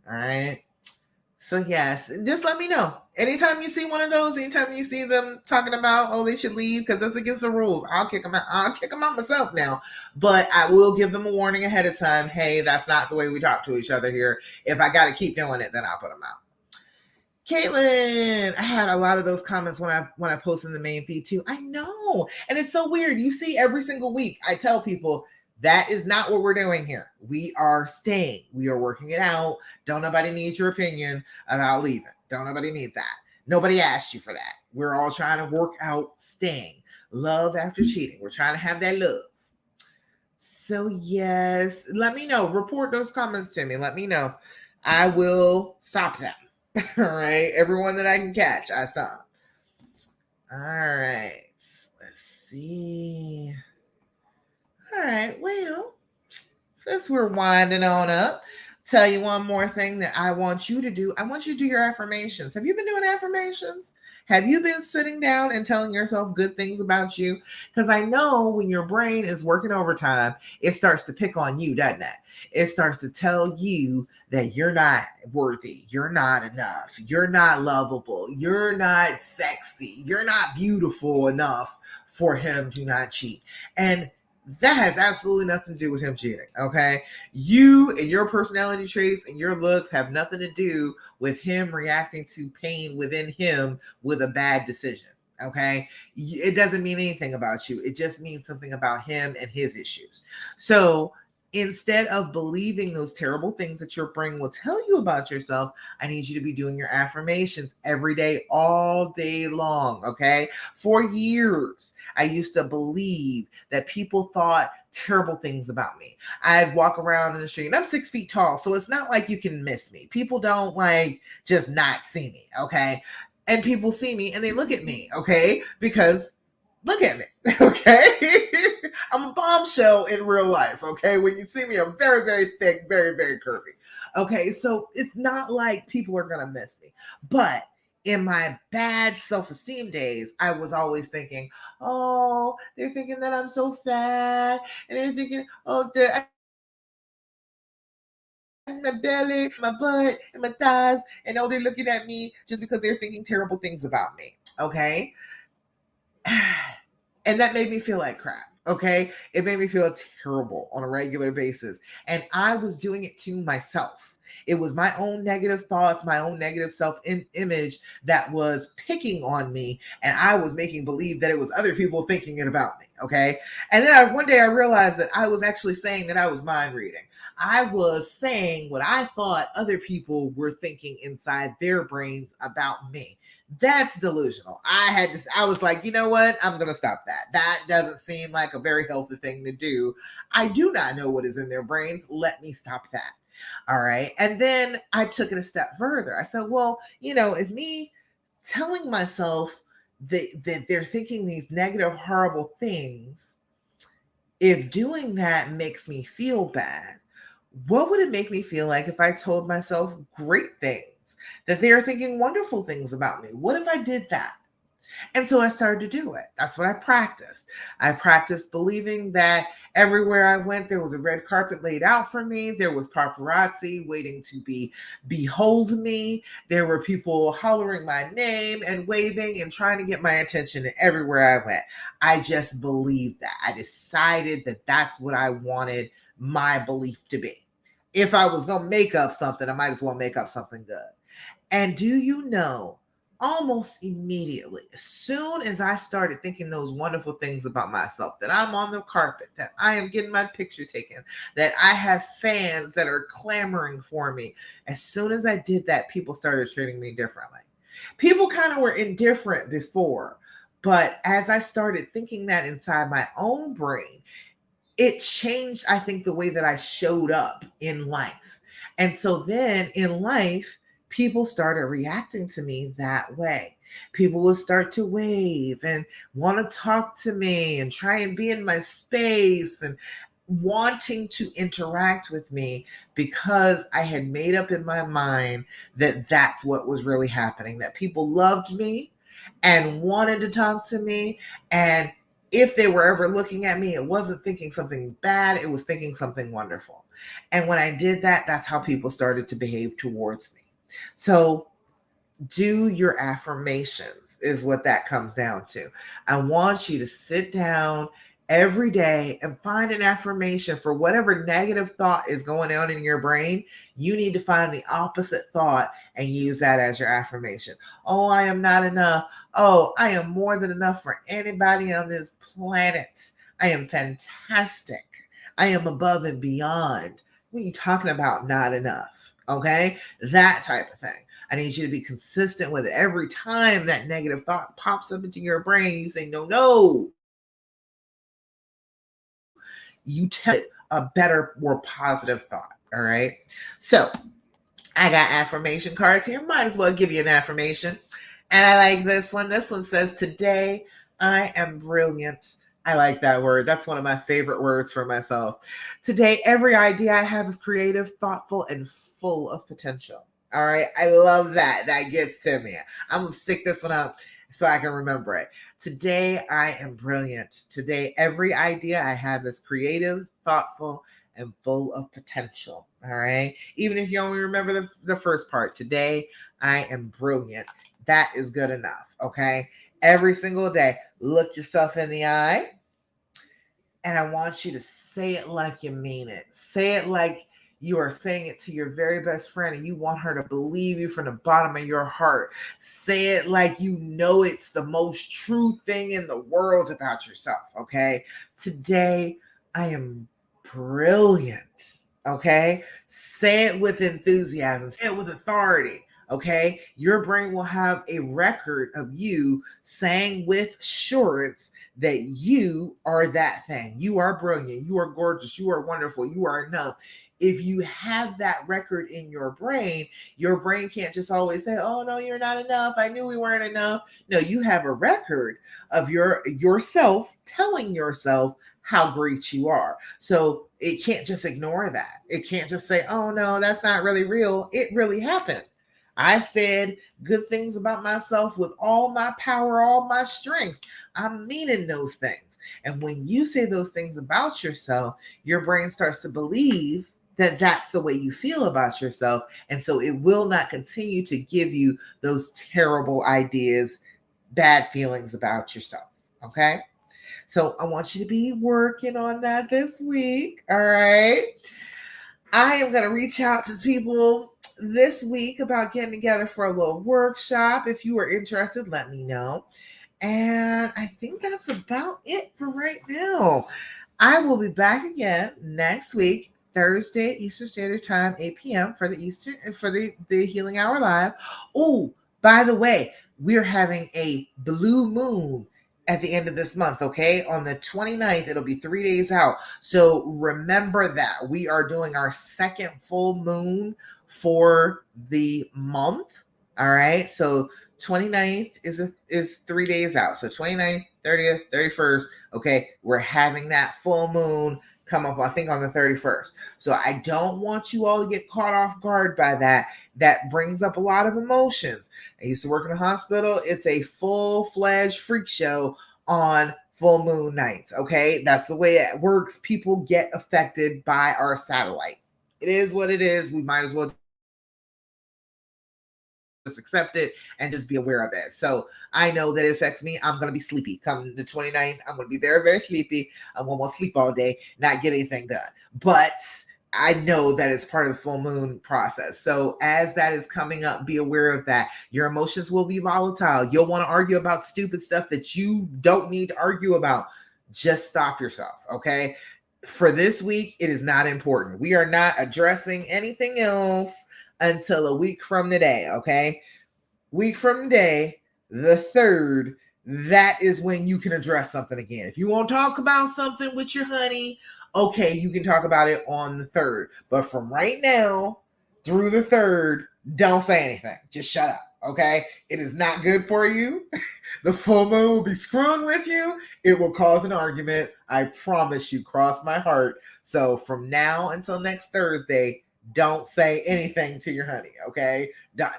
All right. So yes, just let me know. Anytime you see one of those, anytime you see them talking about, oh, they should leave because that's against the rules, I'll kick them out. I'll kick them out myself now. But I will give them a warning ahead of time. Hey, that's not the way we talk to each other here. If I got to keep doing it, then I'll put them out. Caitlin, I had a lot of those comments when I post in the main feed too. I know. And it's so weird. You see every single week, I tell people that is not what we're doing here. We are staying. We are working it out. Don't nobody need your opinion about leaving. Don't nobody need that. Nobody asked you for that. We're all trying to work out staying. Love after cheating. We're trying to have that love. So yes, let me know. Report those comments to me. Let me know. I will stop them. All right. Everyone that I can catch, I stop. All right. Let's see. All right. Well, since we're winding on up, tell you one more thing that I want you to do. I want you to do your affirmations. Have you been doing affirmations? Have you been sitting down and telling yourself good things about you? Because I know when your brain is working overtime, it starts to pick on you, doesn't it? It starts to tell you that you're not worthy, you're not enough, you're not lovable, you're not sexy, you're not beautiful enough for him to not cheat. And that has absolutely nothing to do with him cheating, okay? You and your personality traits and your looks have nothing to do with him reacting to pain within him with a bad decision, okay? It doesn't mean anything about you. It just means something about him and his issues. So instead of believing those terrible things that your brain will tell you about yourself, I need you to be doing your affirmations every day, all day long, okay? For years, I used to believe that people thought terrible things about me. I'd walk around in the street and I'm 6 feet tall, so it's not like you can miss me. People don't like just not see me, okay? And people see me and they look at me, okay? Because look at me, okay? I'm a bombshell in real life, okay? When you see me, I'm very, very thick, very, very curvy. Okay, so it's not like people are gonna miss me. But in my bad self-esteem days, I was always thinking, oh, they're thinking that I'm so fat, and they're thinking, oh, my belly, my butt, and my thighs, and oh, they're looking at me just because they're thinking terrible things about me. Okay. And that made me feel like crap. Okay. It made me feel terrible on a regular basis. And I was doing it to myself. It was my own negative thoughts, my own negative self image that was picking on me. And I was making believe that it was other people thinking it about me. Okay. And then one day I realized that I was actually saying that I was mind reading. I was saying what I thought other people were thinking inside their brains about me. That's delusional. I was like, you know what? I'm going to stop that. That doesn't seem like a very healthy thing to do. I do not know what is in their brains. Let me stop that. All right. And then I took it a step further. I said, well, if me telling myself that they're thinking these negative, horrible things, if doing that makes me feel bad, what would it make me feel like if I told myself great things, that they are thinking wonderful things about me? What if I did that? And so I started to do it. That's what I practiced. I practiced believing that everywhere I went, there was a red carpet laid out for me. There was paparazzi waiting to behold me. There were people hollering my name and waving and trying to get my attention everywhere I went. I just believed that. I decided that that's what I wanted my belief to be. If I was going to make up something, I might as well make up something good. And do you know, almost immediately, as soon as I started thinking those wonderful things about myself, that I'm on the carpet, that I am getting my picture taken, that I have fans that are clamoring for me, as soon as I did that, people started treating me differently. People kind of were indifferent before, But as I started thinking that inside my own brain, it changed, I think, the way that I showed up in life. And so then in life, people started reacting to me that way. People would start to wave and want to talk to me and try and be in my space and wanting to interact with me because I had made up in my mind that that's what was really happening, that people loved me and wanted to talk to me. And if they were ever looking at me, it wasn't thinking something bad, it was thinking something wonderful. And when I did that, that's how people started to behave towards me. So do your affirmations is what that comes down to. I want you to sit down every day and find an affirmation for whatever negative thought is going on in your brain. You need to find the opposite thought and use that as your affirmation. Oh, I am not enough. Oh, I am more than enough for anybody on this planet. I am fantastic. I am above and beyond. What are you talking about? Not enough. Okay, that type of thing. I need you to be consistent with it. Every time that negative thought pops up into your brain, you say, no, no. You tell it a better, more positive thought. All right. So I got affirmation cards here. Might as well give you an affirmation. And I like this one. This one says, today I am brilliant. I like that word. That's one of my favorite words for myself. Today, every idea I have is creative, thoughtful, and full of potential. All right. I love that. That gets to me. I'm going to stick this one up so I can remember it. Today, I am brilliant. Today, every idea I have is creative, thoughtful, and full of potential. All right. Even if you only remember the first part, today, I am brilliant. That is good enough. Okay. Every single day, look yourself in the eye. And I want you to say it like you mean it. Say it like you are saying it to your very best friend and you want her to believe you from the bottom of your heart. Say it like you know it's the most true thing in the world about yourself. Okay. Today, I am brilliant. Okay. Say it with enthusiasm, say it with authority. Okay. Your brain will have a record of you saying with assurance that you are that thing. You are brilliant. You are gorgeous. You are wonderful. You are enough. If you have that record in your brain can't just always say, oh no, you're not enough. I knew we weren't enough. No, you have a record of yourself telling yourself how great you are. So it can't just ignore that. It can't just say, oh no, that's not really real. It really happened. I said good things about myself with all my power, all my strength. I'm meaning those things. And when you say those things about yourself, your brain starts to believe that that's the way you feel about yourself. And so it will not continue to give you those terrible ideas, bad feelings about yourself. Okay. So I want you to be working on that this week. All right. I am going to reach out to people this week about getting together for a little workshop. If you are interested, let me know. And I think that's about it for right now. I will be back again next week, Thursday, Eastern Standard Time, 8 p.m. for the Healing Hour Live. Oh, by the way, we're having a blue moon at the end of this month, okay? On the 29th, it'll be 3 days out. So remember that we are doing our second full moon for the month. All right. So 29th is 3 days out. So 29th, 30th, 31st. Okay. We're having that full moon come up, I think, on the 31st. So I don't want you all to get caught off guard by that. That brings up a lot of emotions. I used to work in a hospital. It's a full-fledged freak show on full moon nights. Okay. That's the way it works. People get affected by our satellite. It is what it is. We might as well just accept it and just be aware of it. So I know that it affects me. I'm going to be sleepy. Come the 29th, I'm going to be very, very sleepy. I'm going to sleep all day, not get anything done. But I know that it's part of the full moon process. So as that is coming up, be aware of that. Your emotions will be volatile. You'll want to argue about stupid stuff that you don't need to argue about. Just stop yourself, okay? For this week, it is not important. We are not addressing anything else until a week from today, okay? Week from today, the 3rd, that is when you can address something again. If you want to talk about something with your honey, okay, you can talk about it on the 3rd. But from right now through the 3rd, don't say anything. Just shut up. Okay? It is not good for you. The full moon will be screwing with you. It will cause an argument. I promise you, cross my heart. So from now until next Thursday, don't say anything to your honey. Okay?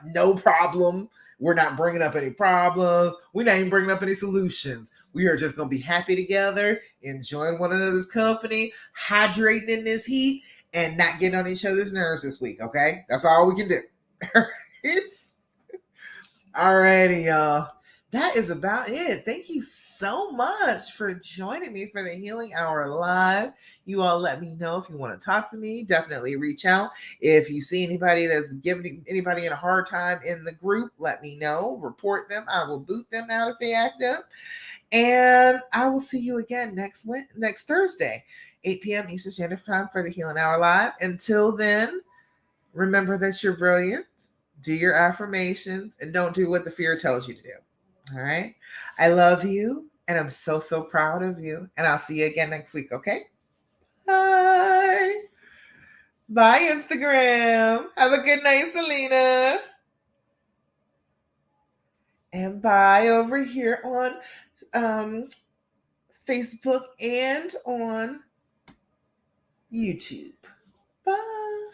No problem. We're not bringing up any problems. We're not even bringing up any solutions. We are just going to be happy together, enjoying one another's company, hydrating in this heat, and not getting on each other's nerves this week. Okay? That's all we can do. It's alrighty, y'all. That is about it. Thank you so much for joining me for the Healing Hour Live. You all let me know if you want to talk to me. Definitely reach out. If you see anybody that's giving anybody a hard time in the group, let me know. Report them. I will boot them out if they act up. And I will see you again next Thursday, 8 p.m. Eastern Standard Time for the Healing Hour Live. Until then, remember that you're brilliant. Do your affirmations and don't do what the fear tells you to do. All right. I love you and I'm so, so proud of you. And I'll see you again next week. Okay. Bye. Bye, Instagram. Have a good night, Selena. And bye over here on Facebook and on YouTube. Bye.